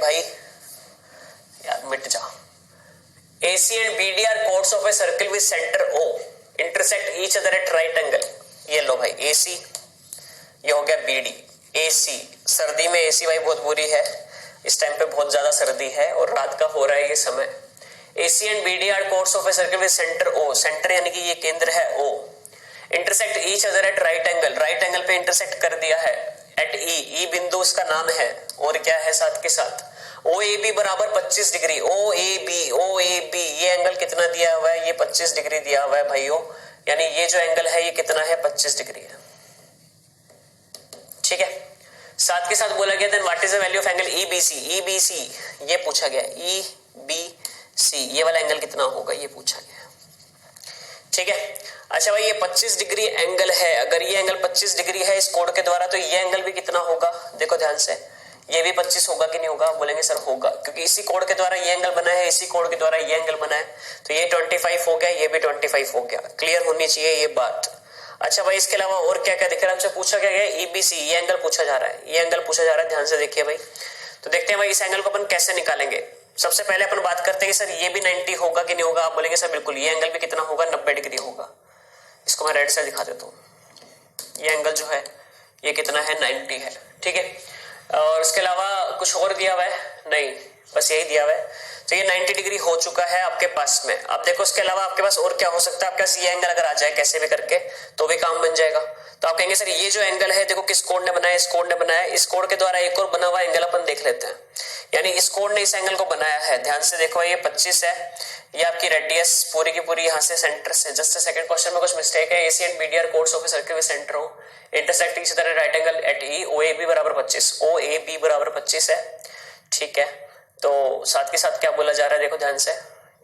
भाई यार मिट जा। AC and BD are chords of a circle with center O intersect each other at right angle। ये लो भाई AC, ये हो गया BD। AC, सर्दी में AC भाई बहुत बुरी है, इस टाइम पे बहुत ज्यादा सर्दी है और रात का हो रहा है ये समय। AC and BD are chords of a circle with center O, centre यानी कि ये केंद्र है O, intersect each other at right angle, right angle पे इंटरसेक्ट कर दिया है एट ई बिंदु उसका नाम है और क्या है साथ के साथ OAB बराबर 25 डिग्री। OAB ये एंगल कितना दिया हुआ है, ये 25 डिग्री दिया हुआ है भाइयों, यानी ये जो एंगल है ये कितना है 25 डिग्री है। ठीक है, साथ के साथ बोला गया then what is the value of angle EBC ये पूछा गया, EBC ये वाला एंगल कितना होगा ये पूछा गया। ठीक है, अच्छा भाई ये 25 डिग्री एंगल है, अगर ये एंगल 25 डिग्री है इस कोण के द्वारा तो ये एंगल भी कितना होगा, देखो ध्यान से, ये भी 25 होगा कि नहीं होगा, बोलेंगे सर होगा, क्योंकि इसी कोण के द्वारा ये एंगल बना है, इसी कोण के द्वारा ये एंगल बना है, तो ये 25 हो गया, ये भी 25 हो गया। क्लियर होनी चाहिए ये बात। अच्छा भाई इसके अलावा और क्या क्या दिख रहा है, हमसे पूछा क्या गया EBC, ये एंगल पूछा जा रहा है, ये एंगल पूछा जा रहा है, ध्यान से देखिए भाई। तो देखते हैं भाई इस एंगल को अपन कैसे निकालेंगे। सबसे पहले अपन बात करते हैं कि सर ये भी 90 होगा कि नहीं होगा, आप बोलेंगे सर बिल्कुल, ये एंगल भी कितना होगा 90 डिग्री होगा। इसको मैं रेड से दिखा देता हूँ, ये एंगल जो है ये कितना है 90 है। ठीक है, और इसके अलावा कुछ और दिया हुआ है नहीं, बस यही दिया हुआ है, तो ये 90 डिग्री हो चुका है आपके पास में। अब देखो इसके अलावा आपके पास और क्या हो सकता है, आपके पास ये एंगल अगर आ जाए कैसे भी करके तो भी काम बन जाएगा। तो आप कहेंगे सर ये जो एंगल है देखो किस कोण ने बनाया, इस कोण ने बनाया, इस कोण के द्वारा एक और बना हुआ एंगल अपन देख लेते हैं, यानी इस कोण ने इस एंगल को बनाया है। ध्यान से देखो ये 25 है, ये आपकी रेडियस पूरी की पूरी यहाँ से सेंटर से, जस्ट सेकंड क्वेश्चन में कुछ मिस्टेक है, AC and BD are chords of a circle with center O intersect each other at right angle at E, OAB बराबर 25, OAB बराबर 25 है। ठीक है, तो साथ के साथ क्या बोला जा रहा है देखो ध्यान से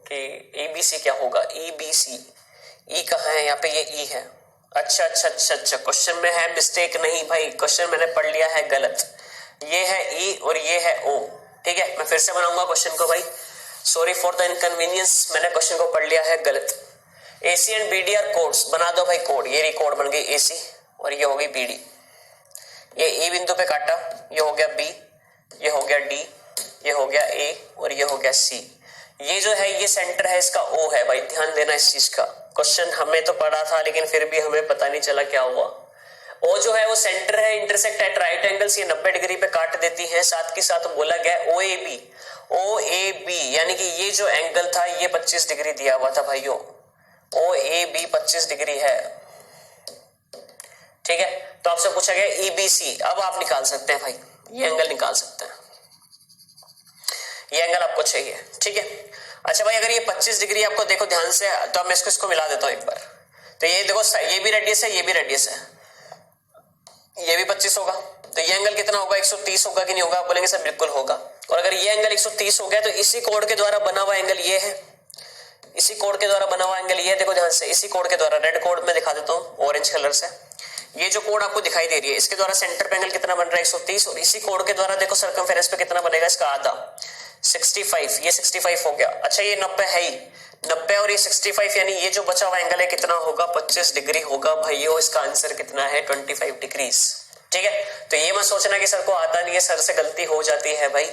कि EBC क्या होगा, EBC, E कहाँ है, यहाँ पे ये E है। अच्छा, क्वेश्चन में है मिस्टेक नहीं भाई, क्वेश्चन मैंने पढ़ लिया है गलत, ये है E और ये है O। ठीक है, मैं फिर से बनाऊंगा क्वेश्चन को भाई, सॉरी फॉर द इनकन्वीनियंस, मैंने क्वेश्चन को पढ़ लिया है गलत। AC and BD are chords, बना दो भाई कोड, ये कोड बन गई AC और ये हो गई BD, ये E बिंदु पे काटा, ये हो गया B, ये हो गया D, ये हो गया A और ये हो गया C। ये जो है ये सेंटर है इसका O है भाई, ध्यान देना इस चीज का। क्वेश्चन हमने तो पढ़ा था लेकिन फिर भी हमें पता नहीं चला क्या हुआ। O जो है वो सेंटर है, इंटरसेक्ट एट राइट एंगल्स, ये 90 डिग्री पे काट देती है। साथ के साथ बोला गया OAB यानी कि ये जो एंगल था ये 25 डिग्री दिया हुआ था भाइयों, OAB 25 डिग्री है। ठीक है, तो आपसे पूछा गया EBC, अब आप निकाल सकते हैं भाई, ये एंगल निकाल सकते हैं, ये एंगल आपको चाहिए। ठीक है, अच्छा भाई अगर ये 25 डिग्री आपको देखो ध्यान से, तो मैं इसको मिला देता हूं एक बार। तो ये देखो ये भी रेडियस है, ये भी रेडियस है, ये भी 25 होगा, तो ये एंगल कितना होगा 130 होगा कि नहीं होगा, आप बोलेंगे सर बिल्कुल होगा। और अगर ये एंगल 130 हो गया तो इसी कोण के द्वारा बना हुआ एंगल ये है, इसी कोण के द्वारा बना हुआ एंगल ये, देखो ध्यान से, इसी कोण के द्वारा, रेड कोण में दिखा देता हूँ ऑरेंज कलर से, ये जो कोण आपको दिखाई दे रही है इसके द्वारा सेंटर पे एंगल कितना बन रहा है 130, और इसी कोण के द्वारा देखो सर्कमफेरेंस पे कितना बनेगा इसका आधा, 65, ये 65 हो गया। अच्छा ये 90 है ही, 90 और ये 65 यानी ये जो बचा हुआ एंगल है कितना होगा 25 डिग्री होगा भाइयों, इसका आंसर कितना है 25 डिग्रीज। ठीक है, तो ये मत सोचना कि सर को आता नहीं है, सर से गलती हो जाती है भाई,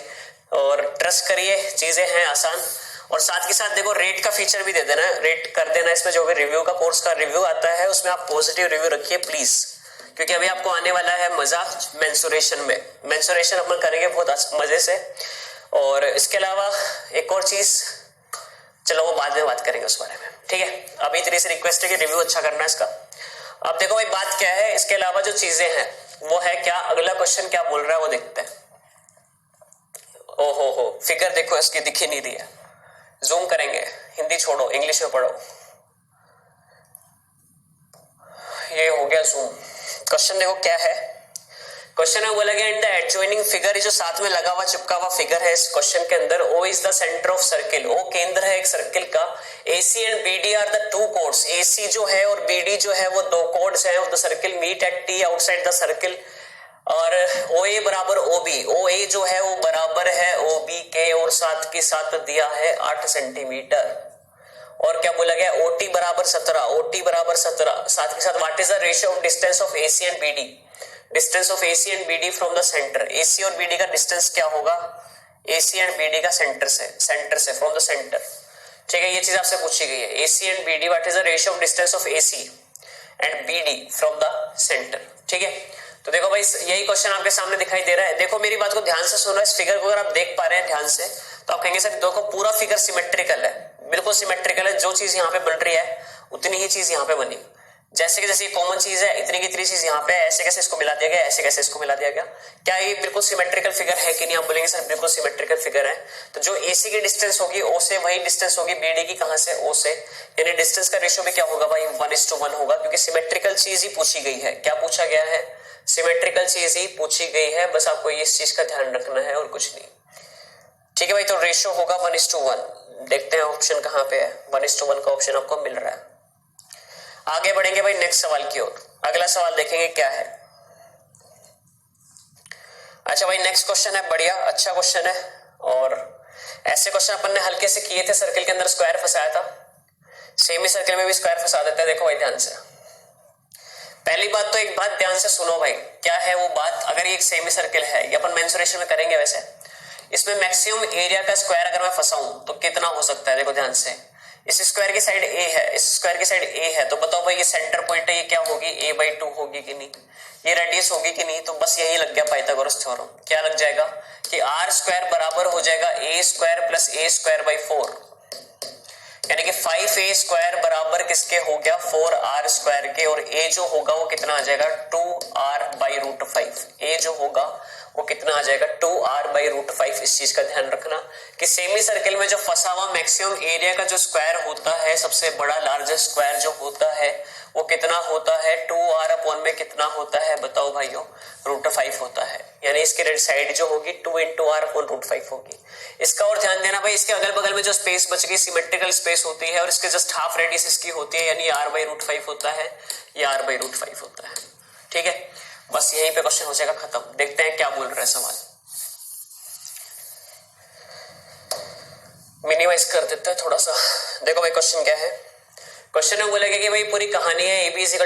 और ट्रस्ट करिए चीजें हैं आसान। और साथ के साथ देखो रेट का फीचर भी दे देना, रेट कर देना इसमें, जो भी रिव्यू का कोर्स का रिव्यू आता है उसमें आप पॉजिटिव रिव्यू रखिए प्लीज, क्योंकि अभी आपको आने वाला है मजा मेंसुरेशन में, मेंसुरेशन अपन करेंगे बहुत मजे से। और इसके अलावा एक और चीज, चलो वो बाद में बात करेंगे उस बारे में। ठीक है, अभी इतनी सी रिक्वेस्ट है कि रिव्यू अच्छा करना है इसका। अब देखो भाई बात क्या है, इसके अलावा जो चीजें हैं वो है क्या, अगला क्वेश्चन क्या बोल रहा है वो देखते हैं। ओहो फिगर देखो इसकी दिख ही नहीं रही है, जूम करेंगे, हिंदी छोड़ो इंग्लिश में पढ़ो। ये हो गया जूम। क्वेश्चन देखो क्या है, क्वेश्चन है बोला गया इन द एडजॉइनिंग फिगर, जो साथ में लगा हुआ चिपका हुआ फिगर है इस क्वेश्चन के अंदर, O is the centre of circle, O केंद्र है एक सर्किल का, AC and BD are the two chords, AC जो है और BD जो है वो दो कोर्ड्स हैं, the circle meet at T outside the circle, और OA बराबर OB, OA जो है वो बराबर है OB के, और साथ के साथ दिया है 8 सेंटीमीटर। और क्या बोला गया OT बराबर 17, OT बराबर 17, साथ के साथ what is the ratio of distance of AC and BD, distance of AC and BD from the centre, AC और BD का डिस्टेंस क्या होगा, AC एंड BD का सेंटर से फ्रॉम द सेंटर, ठीक है, ये चीज आपसे पूछी गई है। AC and BD what is the ratio of distance of AC and BD from the centre, ठीक है। तो देखो भाई यही क्वेश्चन आपके सामने दिखाई दे रहा है। देखो मेरी बात को ध्यान से सुनो, इस फिगर को अगर आप देख पा रहे हैं ध्यान से तो आप कहेंगे सर देखो पूरा फिगर सिमेट्रिकल है, बिल्कुल सिमेट्रिकल है, जो चीज यहाँ पे बन रही है उतनी ही चीज यहाँ पे बनी, जैसे कि जैसे ये कॉमन चीज है इतनी की इतनी चीज यहाँ पे, ऐसे कैसे इसको मिला दिया गया, ऐसे कैसे इसको मिला दिया गया। क्या ये बिल्कुल सिमेट्रिकल फिगर है कि नहीं? आप बोलेंगे सर बिल्कुल सिमेट्रिकल फिगर है। तो जो AC की डिस्टेंस होगी O से वही डिस्टेंस होगी BD की, कहां से? O से, यानी डिस्टेंस का रेशियो भी क्या होगा भाई 1:1 होगा, क्योंकि सिमेट्रिकल चीज ही पूछी गई है। क्या पूछा गया है? सिमेट्रिकल चीज ही पूछी गई है, बस आपको इस चीज का ध्यान रखना है और कुछ नहीं, ठीक है भाई। तो रेशियो होगा 1:1। देखते हैं ऑप्शन कहां पे है, 1:1 का ऑप्शन आपको मिल रहा है। आगे बढ़ेंगे भाई नेक्स्ट सवाल की ओर। अगला सवाल देखेंगे क्या है। अच्छा भाई नेक्स्ट क्वेश्चन है, बढ़िया अच्छा क्वेश्चन है, और ऐसे क्वेश्चन अपन ने हल्के से किए थे, सर्कल के अंदर स्क्वायर फंसाया था, सेमी सर्कल में भी स्क्वायर फंसा देते हैं। देखो भाई ध्यान से, पहली बात तो एक बात ध्यान से सुनो भाई, क्या है वो बात, अगर ये एक सेमी सर्कल है, ये अपन मेंसुरेशन में करेंगे वैसे, इसमें मैक्सिमम एरिया का स्क्वायर अगर मैं फंसाऊं तो कितना हो सकता है? देखो ध्यान से, इस स्क्वायर की साइड A है, इस स्क्वायर की साइड A है, तो बताओ भाई ये सेंटर पॉइंट है, ये क्या होगी? A/2 होगी कि नहीं? ये रेडियस होगी कि नहीं? तो बस यही लग गया पाइथागोरस थ्योरम। क्या लग जाएगा कि r² बराबर हो जाएगा A² प्लस A²/4, यानी कि 5A² बराबर किसके हो गया? 4r² के, और A जो होगा वो कितना आ जाएगा? 2r/√5। A जो होगा वो कितना आ जाएगा? 2r/√5। इस चीज का ध्यान रखना कि सेमी सर्कल में जो फंसा हुआ मैक्सिमम एरिया का जो स्क्वायर होता है, सबसे बड़ा लार्जेस्ट स्क्वायर जो होता है वो कितना होता है? 2r में कितना होता है बताओ भाइयों? √5 होता है, यानी इसकी रेड साइड जो होगी 2 × r/√5 होगी। इसका और ध्यान देना भाई, इसके अगल बगल में जो स्पेस बच गई सिमेट्रिकल स्पेस होती है, और इसके जस्ट हाफ रेडियस इसकी होती है, यानी r/√5 होता है, ये r/√5 होता है, ठीक है। बस यहीं पे क्वेश्चन हो जाएगा खत्म। देखते हैं क्या बोल रहा है सवाल, मिनिमाइज कर देते हैं थोड़ा सा। देखो भाई क्वेश्चन क्या है, क्वेश्चन में बोलेगा कि भाई पूरी कहानी है AB =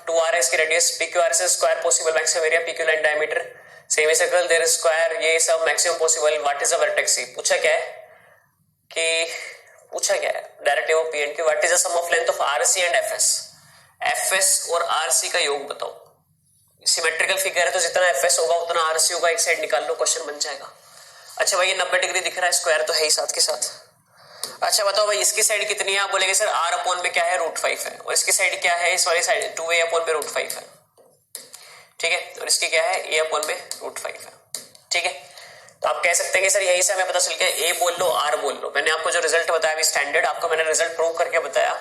2r है इसकी रेडियस, PQR से square possible maximum area, PQ line diameter, semi circle there square, ये सब maximum possible, what is the vertex C। पूछा क्या है डायरेक्टली वो P and Q, what is the sum of length of RC and FS और RC का योग बताओ। सिमेट्रिकल फिगर है तो जितना FS होगा उतना RC होगा, एक साइड निकाल लो, क्वेश्चन बन जाएगा। अच्छा भाई ये 90 डिग्री दिख रहा है, स्क्वायर तो है ही साथ के साथ। अच्छा बताओ भाई इसकी साइड कितनी है? आप बोलेंगे सर r/ में क्या है? √5 है, और इसकी साइड क्या है? इस वाली साइड 2a/√5 है, ठीक है, और इसकी क्या है? a/ में √5 है, ठीक है। तो आप कह सकते हैं कि सर यही से हमें पता चल गया, A बोल लो R बोल लो। मैंने आपको जो रिजल्ट बताया अभी स्टैंडर्ड, आपको मैंने रिजल्ट प्रूव करके बताया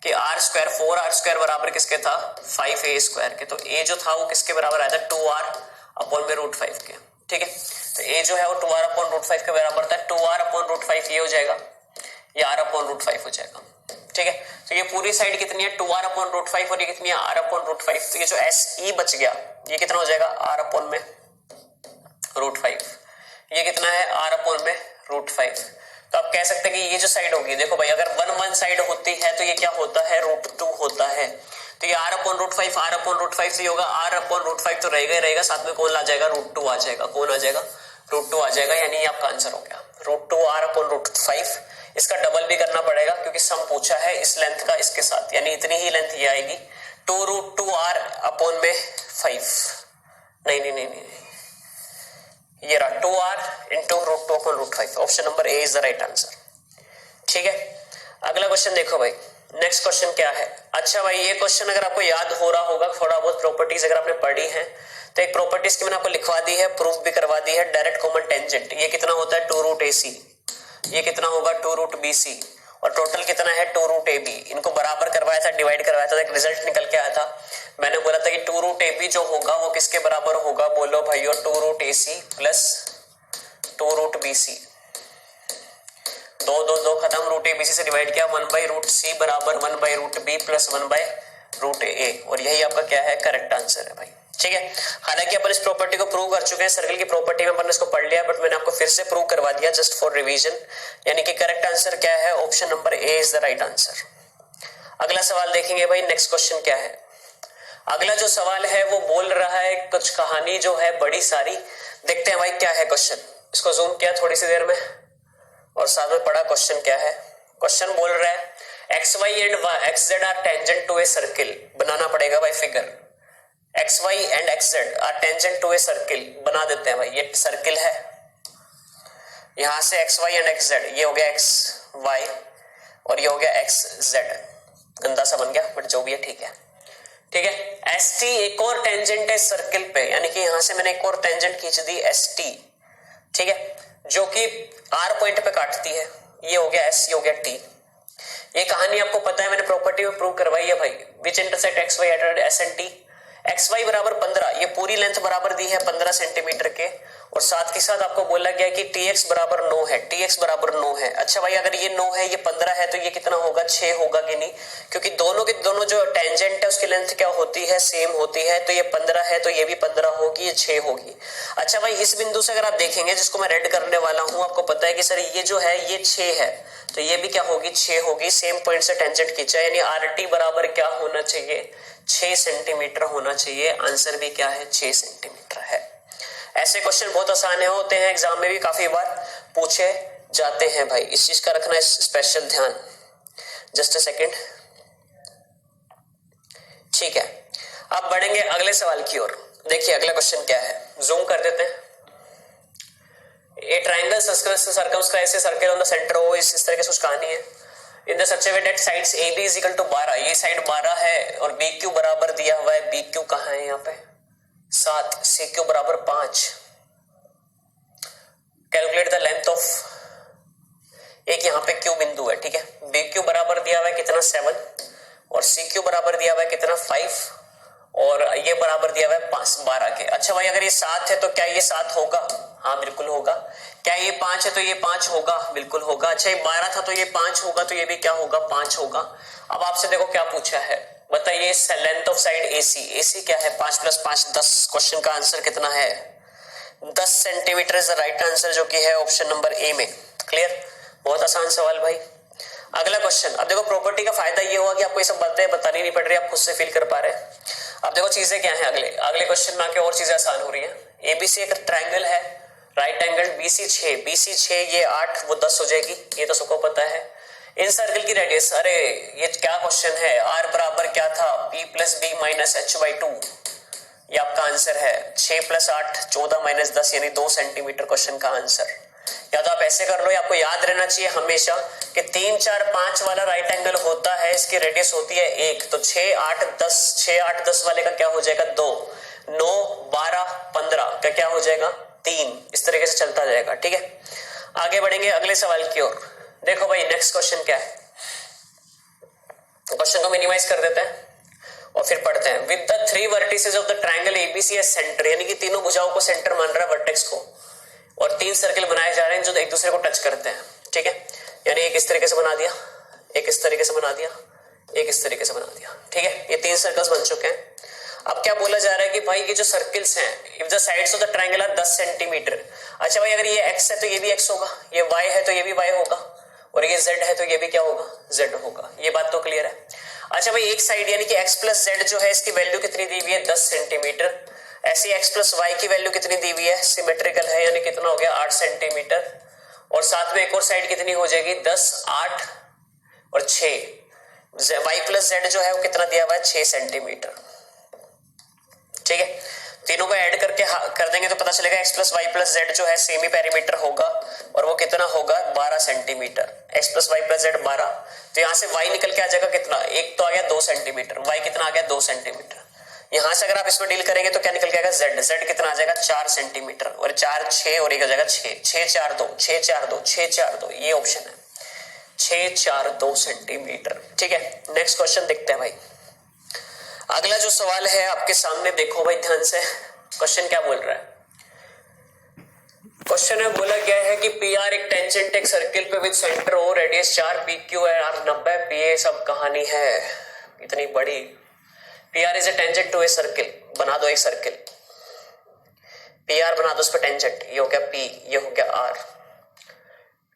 कि r² 4r² बराबर किसके था? 5a² के। तो A जो था वो किसके बराबर आया था? 2r/√5 के, ठीक है। तो A जो है वो 2r/√5 के बराबर था, 2r/√5 ये हो जाएगा, ये r/√5 हो जाएगा, ठीक है। तो ये पूरी साइड कितनी है? 2r/√5, और ये कितनी है? r/√5। तो ये जो SE बच गया ये कितना हो जाएगा? r/√5। ये कितना है? r/√5। तो आप कह सकते हैं कि ये जो साइड होगी, देखो भाई अगर 1 साइड होती है तो ये क्या होता है? √2 होता है। तो ये r/√5 से होगा, r/√5 तो रहेगा ही रहेगा, साथ में कौन आ जाएगा? √2 आ जाएगा। कौन आ जाएगा? √2 आ जाएगा, यानी ये आपका आंसर हो गया √2 r/√5। इसका डबल भी करना पड़ेगा क्योंकि सम पूछा है इस लेंथ का इसके साथ, यानी इतनी ही लेंथ ये आएगी 2√2r/5। नहीं, ये रहा 2r × √2/√5। Option number A is the right answer, ठीक है। अगला क्वेश्चन देखो भाई, नेक्स्ट क्वेश्चन क्या है। अच्छा भाई ये क्वेश्चन अगर आपको याद हो रहा होगा, थोड़ा बहुत प्रॉपर्टीज अगर आपने पढ़ी है तो एक प्रॉपर्टीज की मैंने आपको लिखवा दी है, प्रूफ भी करवा दी है। डायरेक्ट कॉमन टेंजेंट ये कितना होता है? 2√AC। ये कितना होगा? 2√BC। और टोटल कितना है? 2√AB। इनको बराबर करवाया था, डिवाइड करवाया था, एक रिजल्ट निकल के आया था। मैंने बोला था कि 2√AB जो होगा वो किसके बराबर होगा? बोलो भाइयों 2√AC प्लस 2√BC। 2 खत्म, √ABC से डिवाइड किया, 1/√C बराबर 1/√B प्लस 1/√A। और यही आपका क्या है? करेक्ट आंसर है भाई, ठीक है। हालांकि अपन इस प्रॉपर्टी को प्रूव कर चुके हैं, सर्कल की प्रॉपर्टी में अपन इसको पढ़ लिया, बट मैंने आपको फिर से प्रूव करवा दिया जस्ट फॉर रिवीजन। यानी कि करेक्ट आंसर क्या है? Option number A is the right answer. अगला सवाल देखेंगे भाई, नेक्स्ट क्वेश्चन क्या है। अगला जो सवाल है वो बोल रहा है कुछ कहानी जो है बड़ी सारी। देखते हैं भाई क्या है क्वेश्चन। इसको जूम किया थोड़ी सी देर में और साथ में पढ़ा क्वेश्चन क्या है। क्वेश्चन बोल रहा है X Y and X Z are tangent to a circle, बनाना पड़ेगा भाई figure. X Y and X Z are tangent to a circle, बना देते हैं भाई। ये सर्किल है, यहां से X Y and X Z, ये हो गया एक्स वाई और ये हो गया एक्स जेड, गंदा सा बन गया बट जो भी है ठीक है। ठीक है, एस टी एक और टेंजेंट है सर्किल पे, यानी कि यहां से मैंने एक और टेंजेंट खींच दी एस टी, ठीक है, जो कि आर पॉइंट पे काटती है। ये हो गया एस, ये हो गया टी। ये कहानी आपको पता है, मैंने प्रॉपर्टी में प्रूव करवाई है भाई। Which intersect X Y at S and T, X Y बराबर 15, ये पूरी लेंथ बराबर दी है 15 सेंटीमीटर के, और साथ के साथ आपको बोला गया कि टी एक्स बराबर 9 है, टी एक्स बराबर 9 है। अच्छा भाई, अगर ये 9 है, ये 15 है, तो ये कितना होगा, 6 होगा कि नहीं, क्योंकि दोनों के दोनों जो टेंजेंट है उसकी लेंथ क्या होती है, सेम होती है। तो ये 15 है तो ये भी 15 होगी, ये 6 होगी। अच्छा भाई, इस बिंदु से अगर आप देखेंगे, जिसको मैं रेड करने वाला हूं, आपको पता है कि सर ये जो है ये 6 है, तो ये भी क्या होगी, 6 होगी। सेम पॉइंट से टेंजेंट खींचा, यानी आर टी बराबर क्या होना चाहिए, 6 सेंटीमीटर होना चाहिए। आंसर भी क्या है, 6 सेंटीमीटर है। ऐसे क्वेश्चन बहुत आसान होते हैं, एग्जाम में भी काफी बार पूछे जाते हैं भाई, इस चीज का रखना स्पेशल ध्यान। जस्ट अ सेकेंड, ठीक है। अब बढ़ेंगे अगले सवाल की ओर। देखिए अगला क्वेश्चन क्या है, जूम कर देते हैं। A triangle circumscribes a circle on the centre O, इस तरह की कुछ कहानी है। In the such a way that sides A B is equal to 12, ये साइड 12 है और बी क्यू बराबर दिया हुआ है, बी क्यू कहाँ है यहाँ पे 7, सी क्यू बराबर 5। कैलकुलेट द लेंथ ऑफ, एक यहाँ पे क्यू बिंदु है, ठीक है। बी क्यू बराबर दिया हुआ है कितना 7 और सी क्यू बराबर दिया हुआ है कितना 5 और ये बराबर दिया हुआ है 12 के। अच्छा भाई, अगर ये 7 है तो क्या ये 7 होगा, हाँ बिल्कुल होगा। क्या ये 5 है तो ये 5 होगा, बिल्कुल होगा। अच्छा ये 12 था तो ये 5 होगा, तो ये भी क्या होगा, 5 होगा। अब आपसे देखो क्या पूछा है, बताइए length of side AC, AC क्या है 5 + 5 10। क्वेश्चन का आंसर कितना है, 10 centimetre is the right answer, जो कि है ऑप्शन नंबर ए में। क्लियर, बहुत आसान सवाल भाई। अगला क्वेश्चन, अब देखो प्रॉपर्टी का फायदा ये हुआ कि आपको ये सब बातें बतानी नहीं पड़ रही, आप खुद से फील कर पा रहे हैं। अब देखो चीजें क्या है, अगले क्वेश्चन में आके और चीजें आसान हो रही है। एबीसी एक ट्रायंगल है, राइट एंगल, बीसी 6, ये 8, वो 10 हो जाएगी, ये तो सबको पता है। इन सर्कल की रेडियस, अरे ये क्या क्वेश्चन है, आर बराबर क्या था, p + b - h/2, ये आपका आंसर है। 6 + 8 14 - 10 यानी 2 सेंटीमीटर क्वेश्चन का आंसर। या तो आप ऐसे कर लो, आपको याद रहना चाहिए हमेशा कि 3 4 5 वाला राइट एंगल होता है, इसकी रेडियस होती है 1, तो 6 8 10, 6 8 10 वाले का क्या हो जाएगा 2, 9 12 15 का क्या हो जाएगा 3, इस तरीके से चलता जाएगा। ठीक है, आगे बढ़ेंगे अगले सवाल की ओर। देखो भाई नेक्स्ट क्वेश्चन क्या है, क्वेश्चन को मिनिमाइज कर देते हैं और फिर पढ़ते हैं। With the 3 vertices of the triangle ABC as centre, यानी कि तीनों भुजाओं को सेंटर मान रहा है वर्टेक्स को, और 3 सर्कल बनाए जा रहे हैं जो एक दूसरे को टच करते हैं। ठीक है, यानी एक इस तरीके से बना दिया, एक इस तरीके से बना दिया, एक इस तरीके से बना दिया। ठीक है, ये 3 सर्कल्स बन चुके हैं। अब क्या बोला जा रहा है कि भाई ये जो सर्कल्स हैं, if the sides of the triangle are 10 centimetre. अच्छा भाई, अगर ये x है तो ये भी x होगा, ये y है तो ये भी y होगा, और ये z है तो ये भी क्या होगा, z होगा। ये बात तो क्लियर है। अच्छा भाई, एक साइड यानी कि x + z जो है, इसकी वैल्यू कितनी दी हुई है 10 सेंटीमीटर। ऐसे x + y की वैल्यू कितनी दी हुई है, सिमेट्रिकल है, यानी कितना हो गया 8 सेंटीमीटर, और साथ में एक और साइड कितनी हो जाएगी 10 8 और 6, y + z जो है वो कितना दिया हुआ है 6 सेंटीमीटर। ठीक है, तीनों को ऐड करके कर देंगे तो पता चलेगा x + y + z जो है सेमी पेरीमीटर होगा, और वो कितना होगा 12 सेंटीमीटर। x + y + z 12, तो यहाँ से y निकल के आ जाएगा कितना, एक तो आ गया 2 सेंटीमीटर, y कितना आ गया 2 सेंटीमीटर। यहाँ से अगर आप इसमें डील करेंगे तो क्या निकल के आएगा z कितना आ जाएगा 4 सेंटीमीटर, और 4 6 और एक आ जाएगा 6 6 4 2 6 4 2 6 4 2, ये ऑप्शन है 6 4 2 सेंटीमीटर। ठीक है, नेक्स्ट क्वेश्चन देखते हैं भाई। अगला जो सवाल है आपके सामने, देखो भाई ध्यान से, क्वेश्चन क्या बोल रहा है। क्वेश्चन में बोला गया है कि पी आर एक टेंजेंट एक सर्किल पे with centre O, radius 4, P Q है आर 90, पी ए सब कहानी है इतनी बड़ी। P R is a tangent to a circle, बना दो एक सर्किल, पी आर बना दो, उस पर टेंजेंट, ये हो गया पी, ये हो गया आर।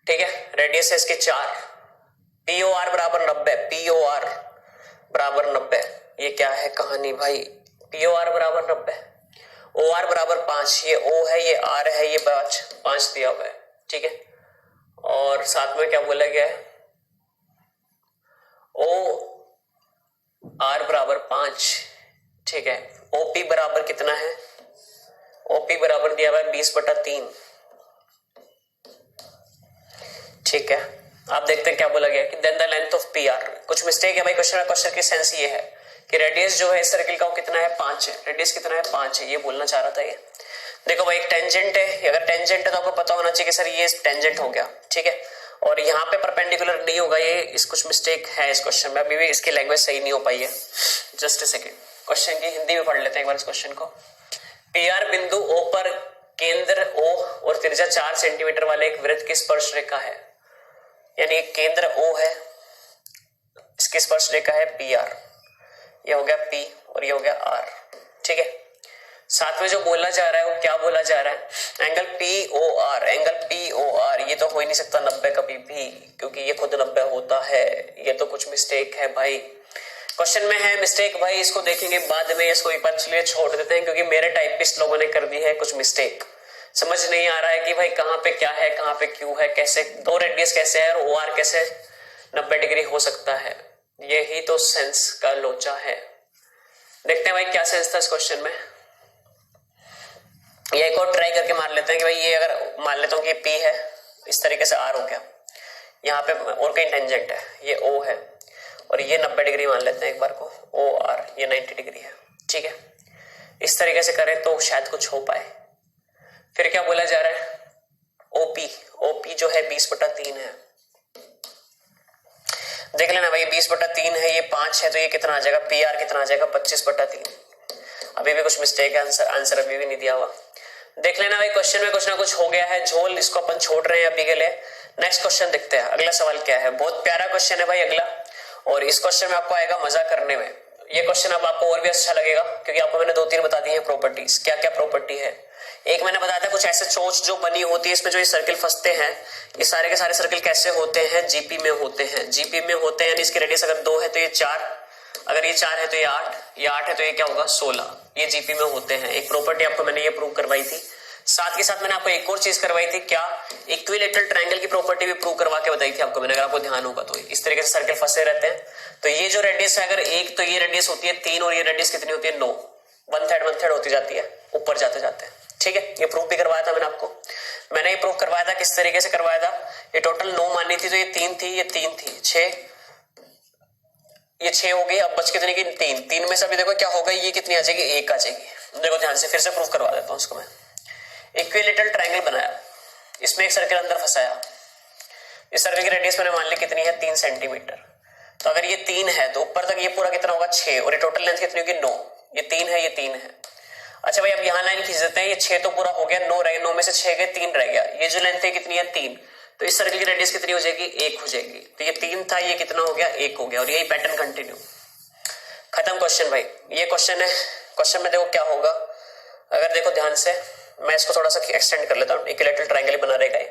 ठीक है, रेडियस है इसकी 4, पी ओ आर बराबर 90, पी ओ आर बराबर 90, ये क्या है कहानी भाई, पी ओ आर बराबर 90, ओ आर बराबर 5, ये ओ है, ये आर है, ये 5 दिया हुआ है, ठीक है। और साथ में क्या बोला गया है, ओ आर बराबर 5, ठीक है। ओपी बराबर कितना है, ओपी बराबर दिया हुआ है 20/3, ठीक है। आप देखते हैं क्या बोला गया कि then the length of P R, कुछ मिस्टेक है भाई क्वेश्चन की सेंस ये है कि रेडियस जो है इस सर्किल का वो कितना है 5 है, रेडियस कितना है 5 है, ये बोलना चाह रहा था ये। देखो भाई एक टेंजेंट है, अगर टेंजेंट है तो आपको पता होना चाहिए कि सर ये टेंजेंट हो गया, ठीक है। और यहाँ पे परपेंडिकुलर नहीं होगा, ये इस कुछ मिस्टेक है इस क्वेश्चन में, अभी भी इसकी लैंग्वेज सही नहीं हो पाई है। जस्ट अ सेकेंड, क्वेश्चन की हिंदी में पढ़ लेते हैं एक बार इस क्वेश्चन को। पी आर बिंदु ओ पर केंद्र ओ और त्रिज्या 4 सेंटीमीटर वाले एक वृत्त की स्पर्श रेखा है, यानी केंद्र O है, इसकी स्पर्श रेखा है PR, ये हो गया P और ये हो गया R, ठीक है। साथ में जो बोला जा रहा है वो क्या बोला जा रहा है, एंगल POR, एंगल POR ये तो हो ही नहीं सकता 90 कभी भी, क्योंकि ये खुद 90 होता है, ये तो कुछ मिस्टेक है भाई। क्वेश्चन में है मिस्टेक भाई, इसको देखेंगे बाद में, इसको एक बार चलिए छोड़ देते हैं, क्योंकि मेरे टाइपिस्ट लोगों ने कर दी है कुछ मिस्टेक, समझ नहीं आ रहा है कि भाई कहाँ पे क्या है, कहाँ पे क्यों है, कैसे दो रेडियस कैसे है और OR कैसे 90 डिग्री हो सकता है, यही तो सेंस का लोचा है। देखते हैं भाई क्या सेंस था इस क्वेश्चन में। ये एक और ट्राई करके मार लेते हैं कि भाई ये अगर मान लेता हूँ कि P है, इस तरीके से R हो गया, यहाँ पे और कहीं टेंजेंट है, ये O है और ये 90 डिग्री मान लेते हैं एक बार को, OR ये 90 डिग्री है, ठीक है। इस तरीके से करें तो शायद कुछ हो पाए। फिर क्या बोला जा रहा है, OP जो है 20/3 है, देख लेना भाई 20/3 है, ये 5 है तो ये कितना आ जाएगा, PR कितना आ जाएगा 25/3। अभी भी कुछ मिस्टेक है, आंसर अभी भी नहीं दिया हुआ। देख लेना भाई क्वेश्चन में कुछ ना कुछ हो गया है झोल, इसको अपन छोड़ रहे हैं अभी के लिए। नेक्स्ट क्वेश्चन देखते हैं, अगला सवाल क्या है, बहुत प्यारा क्वेश्चन है भाई अगला, और इस क्वेश्चन में आपको आएगा मजा करने में। ये क्वेश्चन अब आपको और भी अच्छा लगेगा क्योंकि आपको मैंने 2-3 बता दी है प्रॉपर्टीज, क्या क्या प्रॉपर्टी है। एक मैंने बताया था कुछ ऐसे चोंच जो बनी होती है, इसमें जो ये सर्किल फंसते हैं, ये सारे के सारे सर्किल कैसे होते हैं, जीपी में होते हैं, जीपी में होते हैं, यानी इसकी रेडियस अगर 2 है तो ये 4, अगर ये 4 है तो ये 8, ये 8 है तो ये क्या होगा 16, ये जीपी में होते हैं। एक प्रॉपर्टी आपको मैंने ये प्रूव करवाई थी, साथ के साथ मैंने आपको एक और चीज करवाई थी, क्या इक्विलेटरल ट्रायंगल की प्रॉपर्टी भी प्रूव करवा के बताई थी आपको मैंने, अगर आपको ध्यान होगा तो। इस तरीके से सर्किल फंसे रहते हैं, तो ये जो रेडियस है अगर 1 तो ये रेडियस होती है 3 और ये रेडियस कितनी होती है 9, 1/3 होती जाती है ऊपर जाते जाते, ठीक है। ये प्रूव भी करवाया था मैंने आपको, मैंने ये प्रूव करवाया था किस तरीके से करवाया था, ये टोटल 9 मानी थी तो ये 3 थी, ये 3 थी, 6, ये 6 हो गई, अब बच कितनी की 3 में से अभी देखो क्या होगा, ये कितनी आ जाएगी 1 आ जाएगी। देखो ध्यान से फिर से प्रूव करवा देता हूँ इसको मैं। इक्विलेटरल ट्रायंगल बनाया, इसमें एक सर्किल अंदर फंसाया, इस सर्किल की रेडियस मैंने मान ली कितनी है 3 सेंटीमीटर, तो अगर ये 3 है तो ऊपर तक ये पूरा कितना होगा 6, और ये टोटल लेंथ कितनी होगी 9, ये 3 है, ये 3 है। अच्छा भाई अब यहाँ लाइन खींच देते हैं, ये 6 तो पूरा हो गया, 9 रह गया, 9 में से 6 गए 3 रह गया, ये जो लेंथ है कितनी है 3, तो इस सर्किल की रेडियस कितनी हो जाएगी 1 हो जाएगी, तो ये 3 था, ये कितना हो गया 1 हो गया, और यही पैटर्न कंटिन्यू, खत्म क्वेश्चन भाई। ये क्वेश्चन है, क्वेश्चन में देखो क्या होगा, अगर देखो ध्यान से मैं इसको थोड़ा सा एक्सटेंड कर लेता हूँ, इक्विलेटरल ट्रायंगल बना रहेगा ये,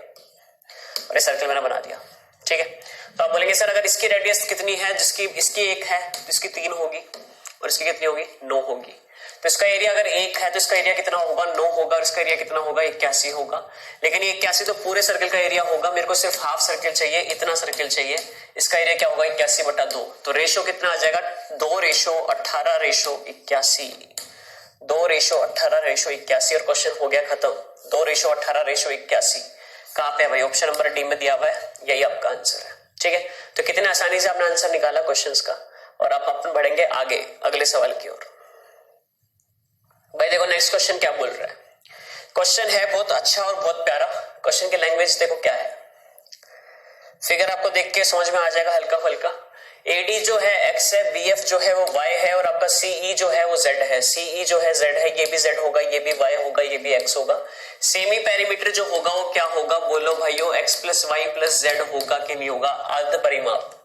और ये सर्किल मैंने बना दिया, ठीक है। तो आप बोलेंगे सर अगर इसकी रेडियस कितनी है, जिसकी इसकी 1 है तो इसकी 3 होगी, और इसकी कितनी होगी 9 होगी, तो इसका एरिया अगर 1 है तो इसका एरिया कितना होगा 9 होगा, और इसका एरिया कितना होगा 81 होगा। लेकिन ये 81 तो पूरे सर्किल का एरिया होगा, मेरे को सिर्फ हाफ सर्किल चाहिए, इतना सर्किल चाहिए, इसका एरिया क्या होगा 81/2, तो रेशो कितना आ जाएगा 2:18:81, 2:18:81, और क्वेश्चन हो गया खत्म, 2:18:81। कहाँ पे है भाई, ऑप्शन नंबर डी में दिया हुआ है, यही आपका आंसर है, ठीक है। तो कितने आसानी से आपने आंसर निकाला क्वेश्चंस का, और आप अपन बढ़ेंगे आगे अगले सवाल की ओर। भाई देखो नेक्स्ट क्वेश्चन क्या बोल रहा है, क्वेश्चन है बहुत अच्छा और बहुत प्यारा, क्वेश्चन की लैंग्वेज देखो क्या है, फिगर आपको देख के समझ में आ जाएगा हल्का फुल्का। AD जो है x है, BF जो है वो y है, और आपका CE जो है वो z है, CE जो है z है, ये भी z होगा, ये भी y होगा, ये भी x होगा। सेमी पेरीमीटर जो होगा वो क्या होगा, बोलो भाइयों x + y + z होगा कि नहीं होगा, अर्ध परिमाप।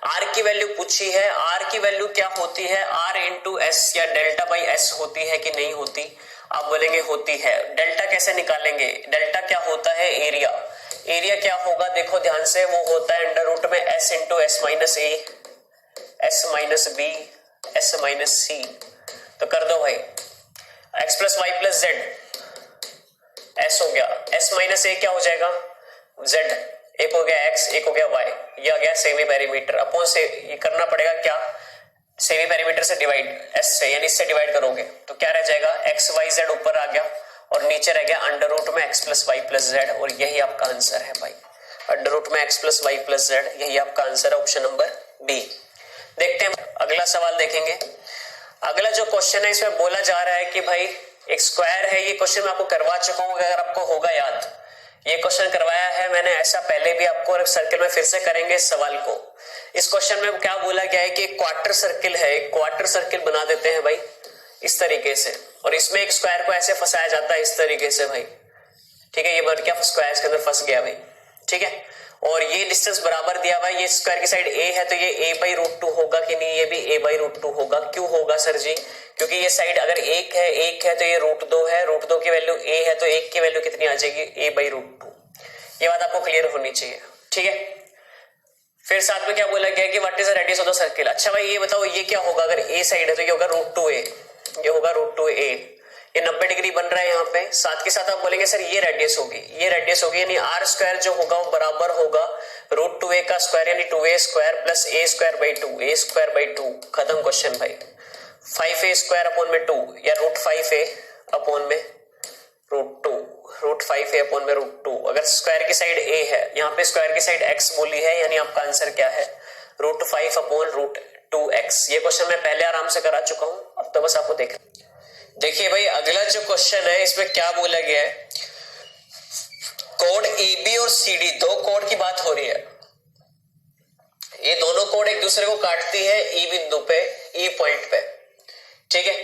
R की वैल्यू पूछी है, R की वैल्यू क्या होती है, R × S या डेल्टा बाई S होती है कि नहीं होती, आप बोलेंगे होती है। डेल्टा कैसे निकालेंगे, डेल्टा क्या होता है एरिया, एरिया क्या होगा देखो ध्यान से, वो होता है √ में S × S - A, S - B, S - C, तो कर दो भाई, X plus Y plus Z, S हो गया, एस माइनस ए क्या हो जाएगा, जेड, एक हो गया एक्स, एक हो गया वाई, ये आ गया सेमी पेरीमीटर अपॉन से, ये करना पड़ेगा क्या, सेमी पेरीमीटर से डिवाइड, एस से, यानी इससे डिवाइड करोगे तो क्या रह जाएगा, एक्स वाई जेड ऊपर आ गया और नीचे रह गया अंडर रूट में X plus Y plus Z, और यही आपका आंसर है भाई, अंडर रूट में X plus Y plus Z, यही आपका आंसर है, ऑप्शन नंबर बी। देखते हैं अगला सवाल देखेंगे। अगला जो क्वेश्चन है इसमें बोला जा रहा है कि भाई एक स्क्वायर है, ये क्वेश्चन मैं आपको करवा चुका हूं, अगर आपको होगा याद, ये क्वेश्चन करवाया है मैंने ऐसा पहले भी आपको, और सर्किल में फिर से करेंगे इस सवाल को। इस क्वेश्चन में क्या बोला गया है कि एक क्वार्टर सर्किल है, एक क्वार्टर सर्किल बना देते हैं भाई इस तरीके से, और इसमें एक स्क्वायर को ऐसे फंसाया जाता है इस तरीके से भाई, ठीक है, ये बन क्या स्क्वायर के अंदर फंस गया भाई, ठीक है, और ये डिस्टेंस बराबर दिया हुआ है, ये स्क्वायर की साइड a है तो ये a बाई रूट 2 होगा कि नहीं, ये भी a बाई रूट 2 होगा, क्यों होगा सर जी, क्योंकि ये साइड अगर एक है तो ये रूट 2 है, रूट 2 की वैल्यू a है तो 1 की वैल्यू कितनी आ जाएगी, a बाई रूट 2, ये बात आपको क्लियर होनी चाहिए, ठीक है। फिर साथ में क्या बोला गया कि what is the radius of the circle. अच्छा भाई ये बताओ ये क्या होगा, अगर a साइड है तो ये होगा रूट 2a, ये होगा रूट 2a, ये 90 डिग्री बन रहा है यहाँ पे, साथ के साथ आप बोलेंगे सर ये रेडियस होगी, ये रेडियस होगी, यानी आर स्क्वायर जो होगा वो बराबर होगा रूट 2a का स्क्वायर, यानी 2a square plus a square by 2, a square by 2, खत्म क्वेश्चन भाई, 5a स्क्वायर अपॉन में 2 या रूट 5a अपॉन में रूट 2, रूट 5a अपॉन में रूट 2, अगर स्क्वायर की साइड a है, यहाँ पे स्क्वायर की साइड x बोली है, यानी आपका आंसर क्या है, रूट 5 अपॉन रूट 2x। ये क्वेश्चन मैं पहले आराम से करा चुका हूं, अब तो बस आपको देखिए भाई अगला जो क्वेश्चन है इसमें क्या बोला गया है, कोड AB और CD, दो कोड की बात हो रही है, ये दोनों कोड एक दूसरे को काटती है E बिंदु पे, E पॉइंट पे, ठीक है,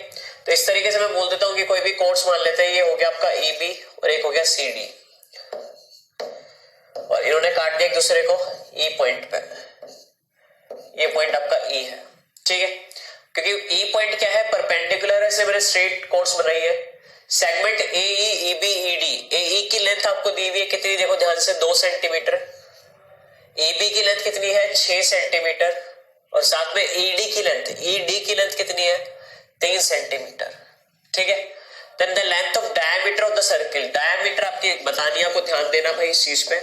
तो इस तरीके से मैं बोल देता हूं कि कोई भी कोड्स मान लेते हैं, ये हो गया आपका EB और एक हो गया CD, और इन्होंने काट दिया एक दूसरे को E पॉइंट पे, ये पॉइंट आपका E है, ठीक है, क्योंकि E पॉइंट क्या है, परपेंडिकुलर है, से मैंने स्ट्रेट कोर्स बनाई है, segment AE EB ED, AE की लेंथ आपको दी हुई है कितनी, देखो ध्यान से 2 सेंटीमीटर, EB की लेंथ कितनी है 6 सेंटीमीटर, और साथ में ED की लेंथ कितनी है 3 सेंटीमीटर, ठीक है। Then the length of diameter of the circle, diameter आपकी बतानी है, आपको ध्यान देना भाई इस चीज पे,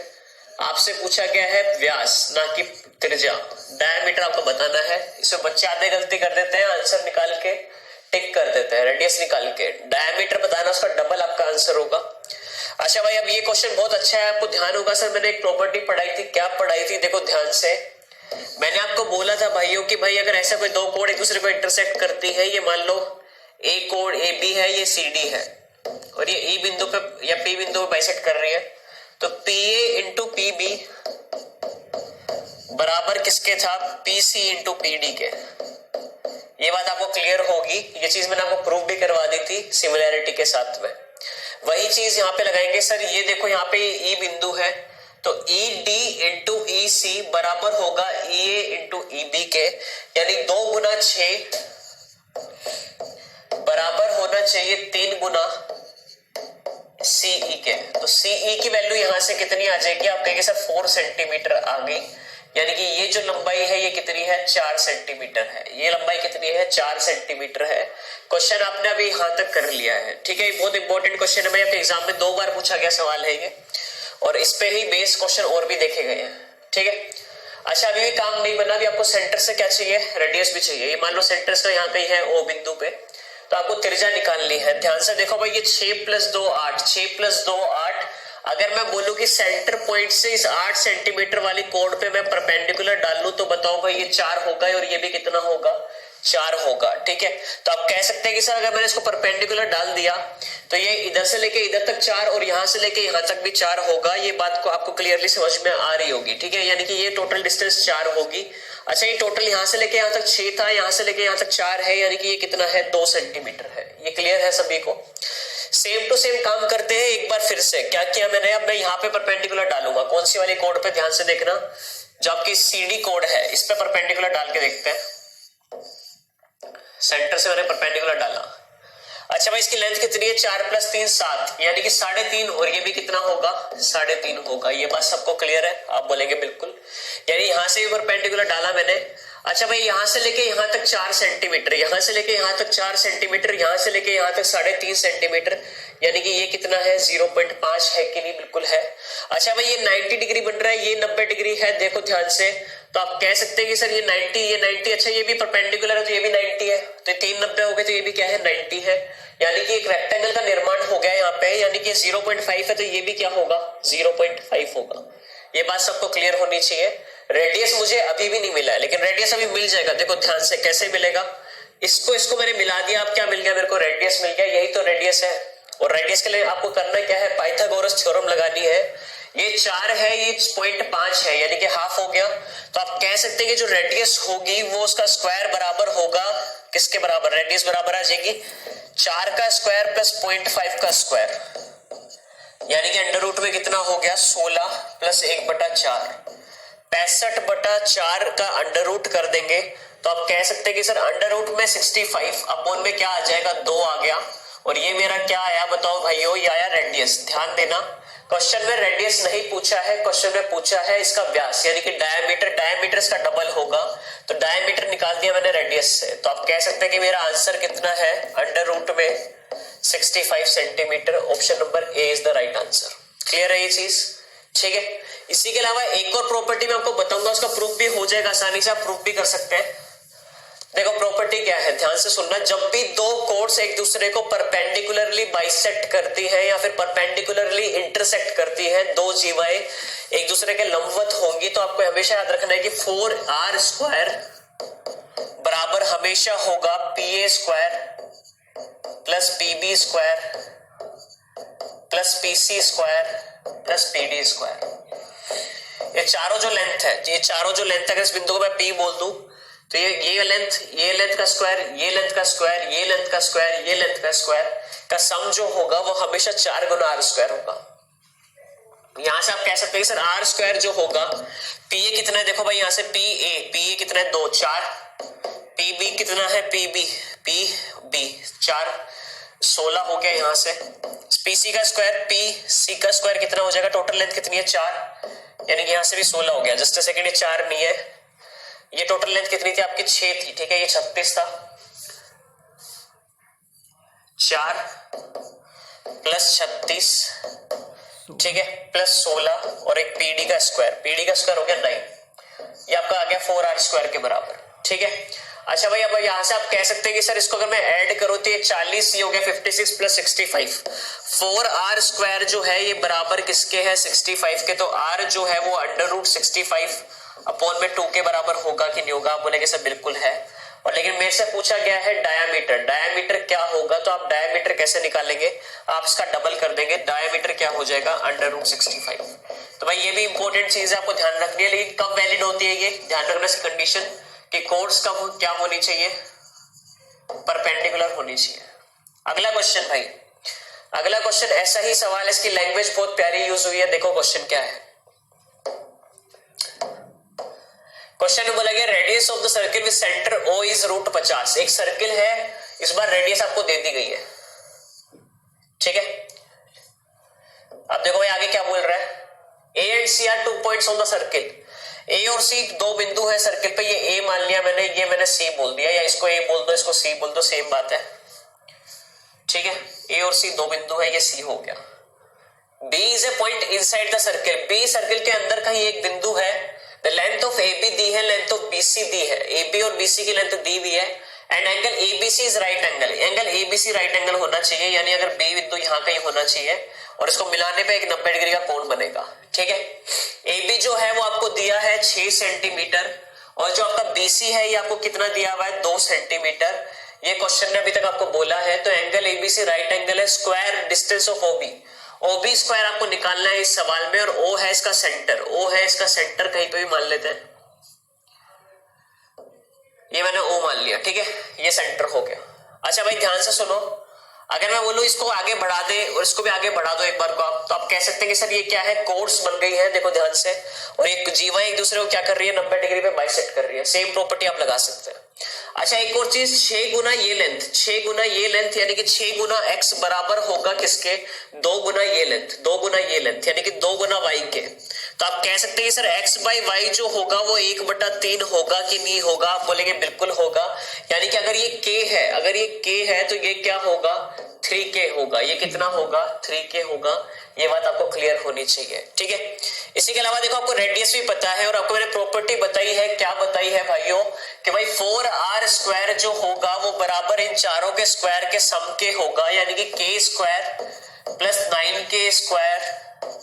आपसे पूछा गया है व्यास ना कि त्रिज्या, डायमीटर आपको बताना है, इसमें बच्चे आधे गलती कर देते हैं, आंसर निकाल के टिक कर देते हैं, रेडियस निकाल के, डायमीटर बताना, उसका डबल आपका आंसर होगा। अच्छा भाई अब ये क्वेश्चन बहुत अच्छा है, आपको ध्यान होगा सर मैंने एक प्रॉपर्टी पढ़ाई थी, क्या पढ़ाई थी, देखो ध्यान से, मैंने आपको बोला था भाइयों कि भाई अगर ऐसा कोई दो कोड एक दूसरे को इंटरसेक्ट करती है, ये मान लो ए कोड AB है, ये CD है, और ये E बिंदु पे या P बिंदु पे बाइसेक्ट कर रही है, तो PA इंटू PB बराबर किसके था, PC इंटू PD के, ये बात आपको क्लियर होगी, ये चीज मैंने आपको प्रूव भी करवा दी थी सिमिलैरिटी के साथ में, वही चीज यहाँ पे लगाएंगे सर, ये देखो यहाँ पे E बिंदु है, तो ED इंटू EC बराबर होगा EA इंटू EB के, यानी 2 गुना 6 बराबर होना चाहिए 3 गुना CE के, तो CE की वैल्यू यहां से कितनी आ जाएगी, आप कहेंगे सर 4 सेंटीमीटर आ गई, यानी कि ये जो लंबाई है ये कितनी है 4 सेंटीमीटर है, ये लंबाई कितनी है 4 सेंटीमीटर है। क्वेश्चन आपने अभी यहां तक कर लिया है, ठीक है, बहुत इंपॉर्टेंट क्वेश्चन है भाई, आपके एग्जाम में 2 बार पूछा गया सवाल है ये, और इस पे ही बेस क्वेश्चन और भी देखे गए हैं, ठीक है। अच्छा अभी भी काम नहीं बना, अभी आपको सेंटर से क्या चाहिए, रेडियस भी चाहिए, ये मान लो सेंटर से यहाँ कहीं है O बिंदु पे, तो आपको त्रिज्या निकालनी है, ध्यान से देखो भाई, ये 6 + 2 8, 6 + 2 8, अगर मैं बोलूं कि सेंटर पॉइंट से इस 8 सेंटीमीटर वाली कोड पे मैं परपेंडिकुलर डाल लूं, तो बताओ भाई ये 4 होगा और ये भी कितना होगा 4 होगा, ठीक है। तो आप कह सकते हैं कि सर अगर मैंने इसको परपेंडिकुलर डाल दिया तो ये इधर से लेके इधर तक 4 और यहां से लेके यहां तक भी 4 होगा, ये बात को आपको क्लियरली समझ में आ रही होगी, ठीक है, यानी कि ये टोटल डिस्टेंस 4 होगी। अच्छा ये टोटल यहां से लेके यहां तक 6 था, यहां से लेके यहां तक 4 है, यानी कि ये कितना है 2 सेंटीमीटर है, ये क्लियर है सभी को। सेम टू सेम काम करते हैं एक बार फिर से, क्या किया मैंने, अब मैं यहाँ पे परपेंडिकुलर डालूंगा, कौन सी वाली कोड पे, ध्यान से देखना, जो आपकी CD कोड है इस पे परपेंडिकुलर डाल के देखते हैं, सेंटर से मैंने परपेंडिकुलर डाला। अच्छा भाई इसकी लेंथ कितनी है 4 + 3 7, यानी कि 3.5, और ये भी कितना होगा 3.5 होगा, ये बात सबको क्लियर है, आप बोलेंगे बिल्कुल, यानी यहां से भी परपेंडिकुलर डाला मैंने। अच्छा भाई यहाँ से लेके यहाँ तक 4 सेंटीमीटर, यहाँ से लेके यहाँ तक 4 सेंटीमीटर, यहाँ से लेके यहाँ तक 3.5 सेंटीमीटर, यानी कि ये कितना है 0.5 है कि नहीं, बिल्कुल है। अच्छा भाई ये 90 डिग्री बन रहा है, ये 90 डिग्री है, देखो ध्यान से, तो आप कह सकते हैं कि सर ये 90, ये 90, अच्छा ये भी परपेंडिकुलर है तो ये भी 90 है, तो 3 90 हो गए तो ये भी क्या है 90 है, यानी कि एक रेक्टेंगल का निर्माण हो गया यहाँ पे, यानी कि 0.5 है तो ये भी क्या होगा 0.5 होगा। ये बात सबको क्लियर होनी चाहिए। रेडियस मुझे अभी भी नहीं मिला है, लेकिन रेडियस अभी मिल जाएगा, देखो ध्यान से कैसे मिलेगा, इसको मैंने मिला दिया, अब क्या मिल गया मेरे को, रेडियस मिल गया, यही तो रेडियस है। और रेडियस के लिए आपको करना क्या है, पाइथागोरस थ्योरम लगानी है। ये 4 है, ये 0.5 है, यानी कि हाफ हो गया, तो आप कह सकते हैं कि जो रेडियस होगी वो उसका स्क्वायर बराबर होगा किसके बराबर, रेडियस बराबर आ जाएगी 4 का स्क्वायर प्लस 0.5 का स्क्वायर, यानी कि अंडर रूट में कितना हो गया 16 प्लस 1/4, 65/4 का अंडर रूट कर देंगे तो आप कह सकते हैं कि सर अंडर रूट में 65 अपॉन में क्या आ जाएगा 2 आ गया, और ये मेरा क्या आया बताओ भाइयों, ये आया रेडियस। ध्यान देना क्वेश्चन में रेडियस नहीं पूछा है, क्वेश्चन में पूछा है इसका व्यास, यानी कि डायमीटर, डायमीटर इसका डबल होगा, तो डायमीटर निकाल दिया मैंने रेडियस से, तो आप कह सकते हैं कि मेरा आंसर कितना है अंडर रूट में 65 centimetre. Option number A is the right answer. Clear है ये चीज, ठीक है। इसी के अलावा एक और प्रॉपर्टी मैं आपको बताऊंगा, उसका प्रूफ भी हो जाएगा आसानी से, आप प्रूफ भी कर सकते हैं। देखो प्रॉपर्टी क्या है, ध्यान से सुनना, जब भी दो कोर्स एक दूसरे को परपेंडिकुलरली बाइसेक्ट करती है या फिर परपेंडिकुलरली इंटरसेक्ट करती है, दो जीवाएं एक दूसरे के लंबवत होंगी, तो आपको हमेशा याद रखना है कि 4r² बराबर हमेशा होगा pa² plus pb² plus pc² plus pd²। ये चारों जो लेंथ है, ये चारों जो लेंथ है, इस बिंदु को मैं p बोल दूं तो ये लेंथ का स्क्वायर, ये लेंथ का स्क्वायर, ये लेंथ का स्क्वायर, ये लेंथ का स्क्वायर का सम जो होगा वो हमेशा 4 गुना r² होगा। यहां से आप कह सकते हैं सर r² जो होगा, pa कितना है, देखो भाई यहां से pa कितना है 2, 4, pb कितना है pb 4, 16 हो गया यहाँ से, pc का स्क्वायर, pc का स्क्वायर कितना हो जाएगा, टोटल लेंथ कितनी है 4, यानी कि यहाँ से भी 16 हो गया, जस्ट सेकंड, ये 4 नहीं है, ये टोटल लेंथ कितनी थी आपकी 6 थी, ठीक है, ये 36 था, 4 प्लस 36, ठीक है, प्लस 16 और एक pd का स्क्वायर हो गया 9, ये आपका आ गया 4r² के बराबर, ठीक है। अच्छा भाई अब यहां से आप कह सकते हैं कि सर इसको अगर मैं ऐड करूं तो ये 40, ये हो गया 56 प्लस 65, 4r² जो है ये बराबर किसके है 65 के, तो r जो है वो अंडर रूट 65 अपॉन में 2 के बराबर होगा कि नहीं होगा, आप बोलेंगे सर बिल्कुल है, और लेकिन मेरे से पूछा गया है डायमीटर, डायमीटर क्या होगा, तो आप डायमीटर कैसे निकालेंगे, आप इसका डबल कर देंगे, डायमीटर क्या हो जाएगा अंडर रूट 65। तो भाई ये भी इंपॉर्टेंट चीज है, आपको ध्यान रखनी है, लेकिन कब वैलिड होती है ये, ध्यान रखना से कंडीशन कि कोर्स कब क्या होनी चाहिए, परपेंडिकुलर होनी चाहिए। अगला क्वेश्चन भाई, अगला क्वेश्चन ऐसा ही सवाल है, इसकी लैंग्वेज बहुत प्यारी यूज हुई है, देखो क्वेश्चन क्या है। क्वेश्चन में बोला गया radius of the circle with centre O is √50। एक सर्किल है, इस बार रेडियस आपको दे दी गई है, ठीक है। अब देखो भाई आगे क्या बोल रहा है, A and C are 2 points on the circle, A और C दो बिंदु है सर्किल पे, ये A मान लिया मैंने, ये मैंने C बोल दिया, या इसको A बोल दो, इसको C बोल दो, सेम बात है, ठीक है। A और C दो बिंदु है, ये C हो गया। B is a point inside the circle, B circle के अंदर कहीं एक बिंदु है, लेंथ ऑफ AB दी है, लेंथ ऑफ BC दी है, AB और BC की लेंथ दी हुई है, and angle ABC is right angle, angle ABC right angle होना चाहिए, यानी अगर B बिंदु यहाँ कहीं होना चाहिए और इसको मिलाने पे एक 90 डिग्री का कोण बनेगा, ठीक है। AB जो है वो आपको दिया है 6 सेंटीमीटर, और जो आपका BC है ये आपको कितना दिया हुआ है 2 सेंटीमीटर, ये क्वेश्चन ने अभी तक आपको बोला है, तो एंगल ABC राइट एंगल है, square distance of OB square आपको निकालना है इस सवाल में, और O है इसका सेंटर, O है इसका सेंटर, कहीं पे भी मान लेते हैं, ये मैंने O मान लिया, ठीक है, ये सेंटर हो गया। अच्छा भाई ध्यान से सुनो, अगर मैं बोलूं इसको आगे बढ़ा दे और इसको भी आगे बढ़ा दो एक बार को आप, तो आप कह सकते हैं कि सर ये क्या है, कोर्स बन गई है, देखो ध्यान से, और एक जीवा एक दूसरे को क्या कर रही है 90 डिग्री पे बाइसेक्ट कर रही है, सेम प्रॉपर्टी आप लगा सकते हैं। अच्छा एक और चीज, 6 गुना ये लेंथ, 6 गुना ये लेंथ, यानी कि 6 गुना x बराबर होगा किसके, 2 गुना ये लेंथ, 2 गुना ये लेंथ, यानी कि 2 गुना y के, तो आप कह सकते हैं सर x बाई वाई जो होगा वो 1/3 होगा कि नहीं होगा? आप बोलेंगे बिल्कुल होगा। यानी कि अगर ये k है, अगर ये k है तो ये क्या होगा? 3k होगा। ये कितना होगा? 3k होगा। ये बात आपको क्लियर होनी चाहिए, ठीक है। इसी के अलावा देखो आपको रेडियस भी पता है और आपको मैंने प्रॉपर्टी बताई है, क्या बताई है भाइयों, कि भाई 4r² जो होगा वो बराबर इन चारों के स्क्वायर के सम के होगा, यानी कि k² plus 9k²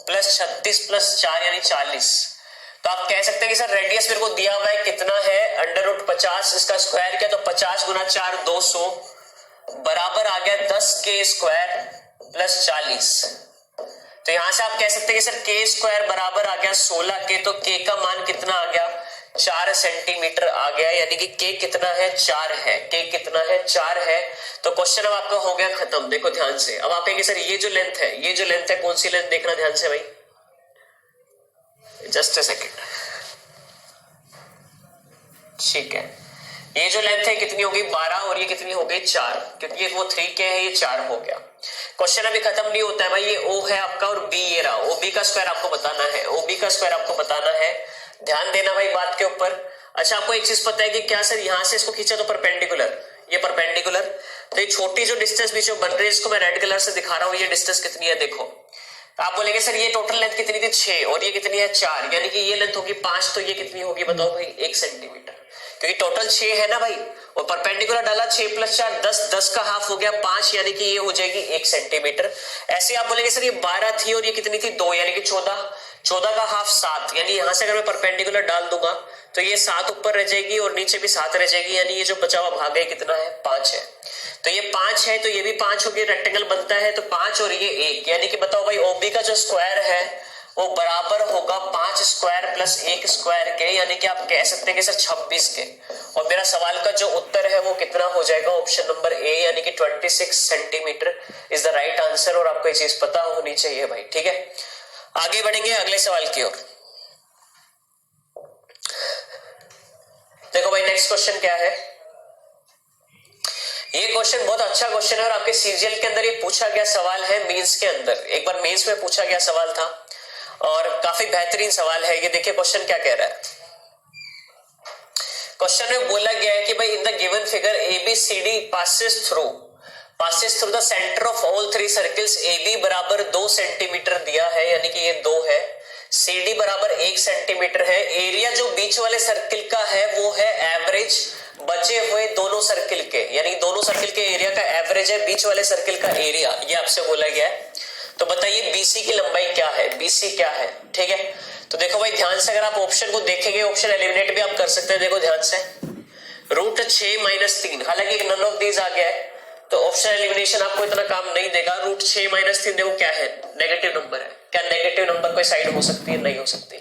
plus 36 plus 4 यानी 40। तो आप कह सकते हैं कि सर रेडियस मेरे को दिया हुआ है कितना है? √50, इसका स्क्वायर क्या? तो 50 गुना 4 200 बराबर आ गया 10k² प्लस 40। तो यहां से आप कह सकते हैं कि सर k² बराबर आ गया 16k, तो k का मान कितना आ गया? 4 सेंटीमीटर आ गया, यानी कि k कितना है? 4 है। k कितना है? 4 है। तो क्वेश्चन अब आपका हो गया खत्म। देखो ध्यान से, अब आप कहेंगे सर ये जो लेंथ है, ये जो लेंथ है कौन सी लेंथ? देखना ध्यान से भाई, जस्ट अ सेकेंड, ठीक है। ये जो लेंथ है कितनी होगी? 12 और ये कितनी हो गई? 4, क्योंकि ये वो 3k है, ये 4 हो गया। क्वेश्चन अभी खत्म नहीं होता है भाई। ये O है आपका और B ये रहा, OB का स्क्वायर आपको बताना है, OB का स्क्वायर आपको बताना है। ध्यान देना भाई बात के ऊपर। अच्छा आपको एक चीज पता है कि क्या सर यहां से इसको खींचा तो परपेंडिकुलर, ये परपेंडिकुलर, तो ये छोटी जो डिस्टेंस बीच में बन रही है इसको मैं रेड कलर से दिखा रहा हूं, ये डिस्टेंस कितनी है देखो। तो आप बोलेंगे सर ये टोटल लेंथ कितनी थी? 6 और ये कितनी है? 4, यानी कि ये लेंथ होगी 5, तो ये कितनी होगी बताओ भाई? 1 सेंटीमीटर, क्योंकि टोटल 6 है ना भाई, और परपेंडिकुलर डाला 6 प्लस 4 10, 10 का हाफ हो गया 5, यानी कि ये हो जाएगी 1 सेंटीमीटर। ऐसे आप बोलेंगे सर ये 12 थी और ये कितनी थी? 2, यानी कि 14, 14 का हाफ 7, यानी यहां से अगर मैं परपेंडिकुलर डाल दूंगा तो ये 7 ऊपर रह जाएगी और नीचे भी 7 रह जाएगी, यानी ये जो बचा हुआ भाग है कितना है? 5 है। तो ये 5 है तो ये भी 5 हो गया, रेक्टेंगल बनता है तो 5 और ये 1, यानी कि बताओ भाई OB का जो स्क्वायर है वो बराबर होगा 5² प्लस 1² के, यानी कि आप कह सकते हैं कि सर 26 के। और मेरा सवाल का जो उत्तर है वो कितना हो जाएगा? ऑप्शन नंबर ए, यानी कि 26 centimetre is the right answer. और आपको ये चीज पता होनी चाहिए भाई, ठीक है। आगे बढ़ेंगे अगले सवाल की ओर। देखो भाई नेक्स्ट क्वेश्चन क्या है। ये क्वेश्चन बहुत अच्छा क्वेश्चन है और आपके सीजीएल के अंदर ये पूछा गया सवाल है, मेंस के अंदर एक बार मेंस में पूछा गया सवाल था और काफी बेहतरीन सवाल है। ये देखिए क्वेश्चन क्या कह रहा है। क्वेश्चन में बोला गया है कि भाई in the given figure ABCD passes through the centre of all 3 circles. AB बराबर 2 सेंटीमीटर दिया है, यानी कि ये 2 है। CD बराबर 1 सेंटीमीटर है। एरिया जो बीच वाले सर्किल का है वो है एवरेज बचे हुए दोनों सर्किल के, यानी दोनों सर्किल के एरिया का एवरेज है बीच वाले सर्किल का एरिया, ये आपसे बोला गया है। तो बताइए BC की लंबाई क्या है? BC क्या है? ठीक है, तो देखो भाई ध्यान से, अगर आप ऑप्शन को देखेंगे, ऑप्शन एलिमिनेट भी आप कर सकते हैं। देखो ध्यान से, √6 - 3, हालांकि नन ऑफ दीज आ गया है तो ऑप्शन एलिमिनेशन आपको इतना काम नहीं देगा। √6 - 3 देखो क्या है? नेगेटिव नंबर है। क्या नेगेटिव नंबर कोई साइड हो सकती है? नहीं हो सकती,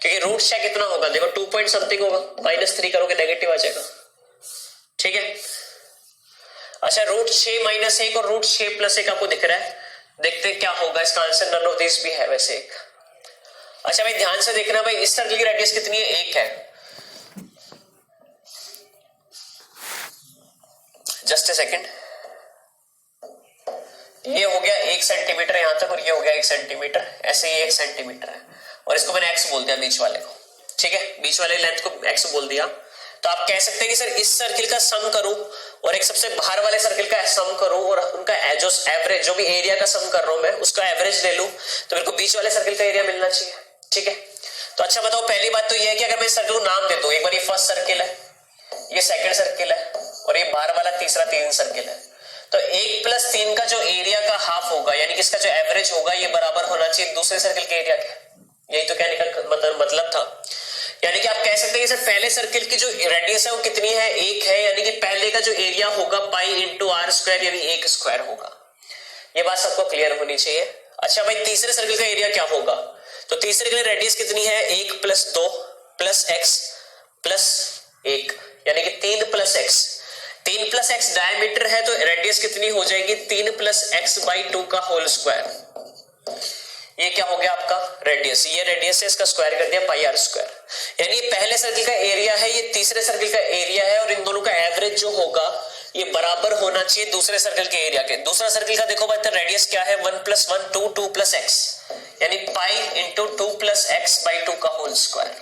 क्योंकि √6 कितना होगा? देखो 2 पॉइंट समथिंग होगा, -3 करोगे नेगेटिव आ जाएगा, ठीक है। अच्छा √6 - 1 और √6 + 1 आपको दिख रहा है, देखते हैं क्या होगा इसका आंसर। नन ऑफ दिस भी है वैसे एक। अच्छा भाई ध्यान से देखना भाई, इस सर्कल की रेडियस कितनी है? 1 है। जस्ट अ सेकंड, ये हो गया 1 सेंटीमीटर यहां तक और ये हो गया 1 सेंटीमीटर, ऐसे ये 1 सेंटीमीटर है और इसको मैंने x बोल दिया बीच वाले को, ठीक है, बीच वाले लेंथ को x बोल दिया। तो आप कह सकते हैं कि सर इस सर्किल का सम करूं और एक सबसे बाहर वाले सर्किल का सम करूं और उनका जो एवरेज, जो भी एरिया का सम कर रहा हूं मैं उसका एवरेज ले लूं तो मेरे को बीच वाले सर्किल का एरिया मिलना चाहिए, ठीक है। तो अच्छा बताओ, पहली बात तो ये है कि अगर मैं सर्किल को नाम दे दूं, एक बार ये फर्स्ट सर्किल है, ये सेकंड सर्किल है और ये बाहर वाला तीसरा 3 सर्किल है, तो 1 + 3 का जो एरिया का हाफ होगा, यानी कि इसका जो एवरेज होगा ये बराबर होना चाहिए दूसरे सर्किल के एरिया के। यही तो कहने का मतलब था। यानी कि आप कह सकते हैं कि सर पहले सर्किल की जो रेडियस है वो कितनी है? 1 है, यानी कि पहले का जो एरिया होगा पाई × r², यानी 1 स्क्वायर होगा। ये बात सबको क्लियर होनी चाहिए। अच्छा भाई तीसरे सर्किल का एरिया क्या होगा? तो तीसरे के रेडियस कितनी है? 1 + 2 + x + 1, यानी कि 3 + x। 3 + x डायमीटर है तो रेडियस कितनी हो जाएगी? 3 + x/2 का होल स्क्वायर। ये क्या हो गया आपका रेडियस? ये रेडियस है, इसका स्क्वायर कर दिया πr²। यानी पहले सर्किल का एरिया है, ये तीसरे सर्किल का एरिया है और इन दोनों का एवरेज जो होगा ये बराबर होना चाहिए दूसरे सर्कल के एरिया के। दूसरा सर्कल का देखो भाई रेडियस क्या है 1 + 1 2 2 + x यानी पाई इंटू 2 + x/2 का होल स्क्वायर,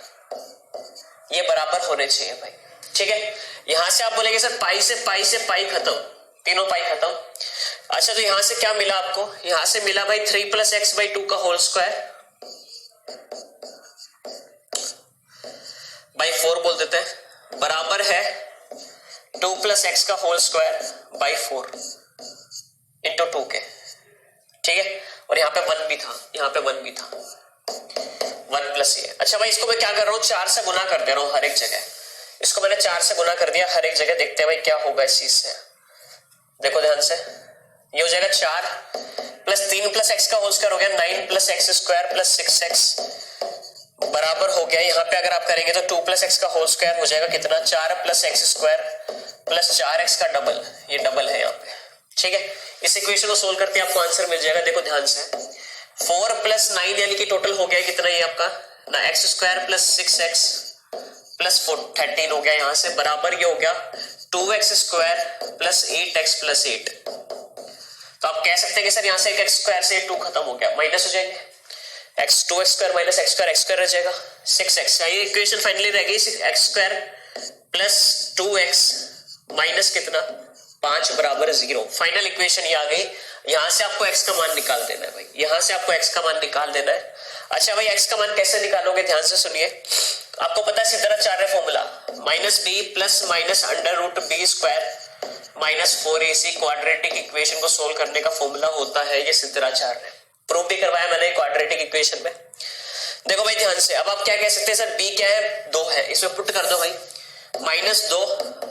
ये बराबर होने चाहिए भाई। ठीक है, यहां से आप बोलेंगे सर पाई से पाई खत्म, तीनों पाई खत्म। अच्छा तो यहां से क्या मिला आपको, यहां से मिला भाई 3 + x/2 का होल स्क्वायर बाई 4 बोल देते हैं, बराबर है 2 + x का होल स्क्वायर बाई 4 इंटू 2 के। ठीक है, और यहाँ पे 1 भी था, यहाँ पे 1 भी था, 1 प्लस ये। अच्छा भाई इसको मैं क्या कर रहा हूँ 4 से गुना कर दे रहा हूँ हर एक जगह, इसको मैंने 4 से गुना कर दिया हर एक जगह। देखते हैं भाई क्या होगा इस चीज से, देखो ध्यान से। ये हो जाएगा 4 + 3 + x का होल स्क्वायर हो गया 9 + x² + 6x बराबर हो गया। यहाँ पे अगर आप करेंगे तो 2 + x का होल स्क्वायर हो जाएगा कितना 4 + x² + 4x का डबल, ये डबल है यहाँ पे। ठीक है, इस इक्वेशन को सोल्व करके आपको आंसर मिल जाएगा। देखो ध्यान से 4 + 9 यानी कि टोटल हो गया कितना ये आपका ना x² + 6x + 4 13 हो गया, यहाँ से बराबर ये हो गया 2x² + 8x + 8। तो आप कह सकते हैं कि सर यहाँ से एक x² से 2 खत्म हो गया, माइनस हो जाएंगे x2 x² - x² रह जाएगा 6x। ये इक्वेशन फाइनली रह गई x² + 2x माइनस कितना 5 बराबर 0। फाइनल इक्वेशन ये आ गई। यहां से आपको x का मान निकाल देना है भाई, यहां से आपको x का मान निकाल देना है। अच्छा भाई x का मान कैसे निकालोगे, ध्यान से सुनिए। आपको पता है Siddhantacharya formula -b + -√b² - 4ac quadratic equation को सोल्व करने का फॉर्मूला होता है ये सिद्धांताचार्य, प्रूव भी करवाया मैंने क्वाड्रेटिक इक्वेशन में। देखो भाई ध्यान से, अब आप क्या कह सकते हैं सर b क्या है 2 है, इसमें पुट कर दो भाई -2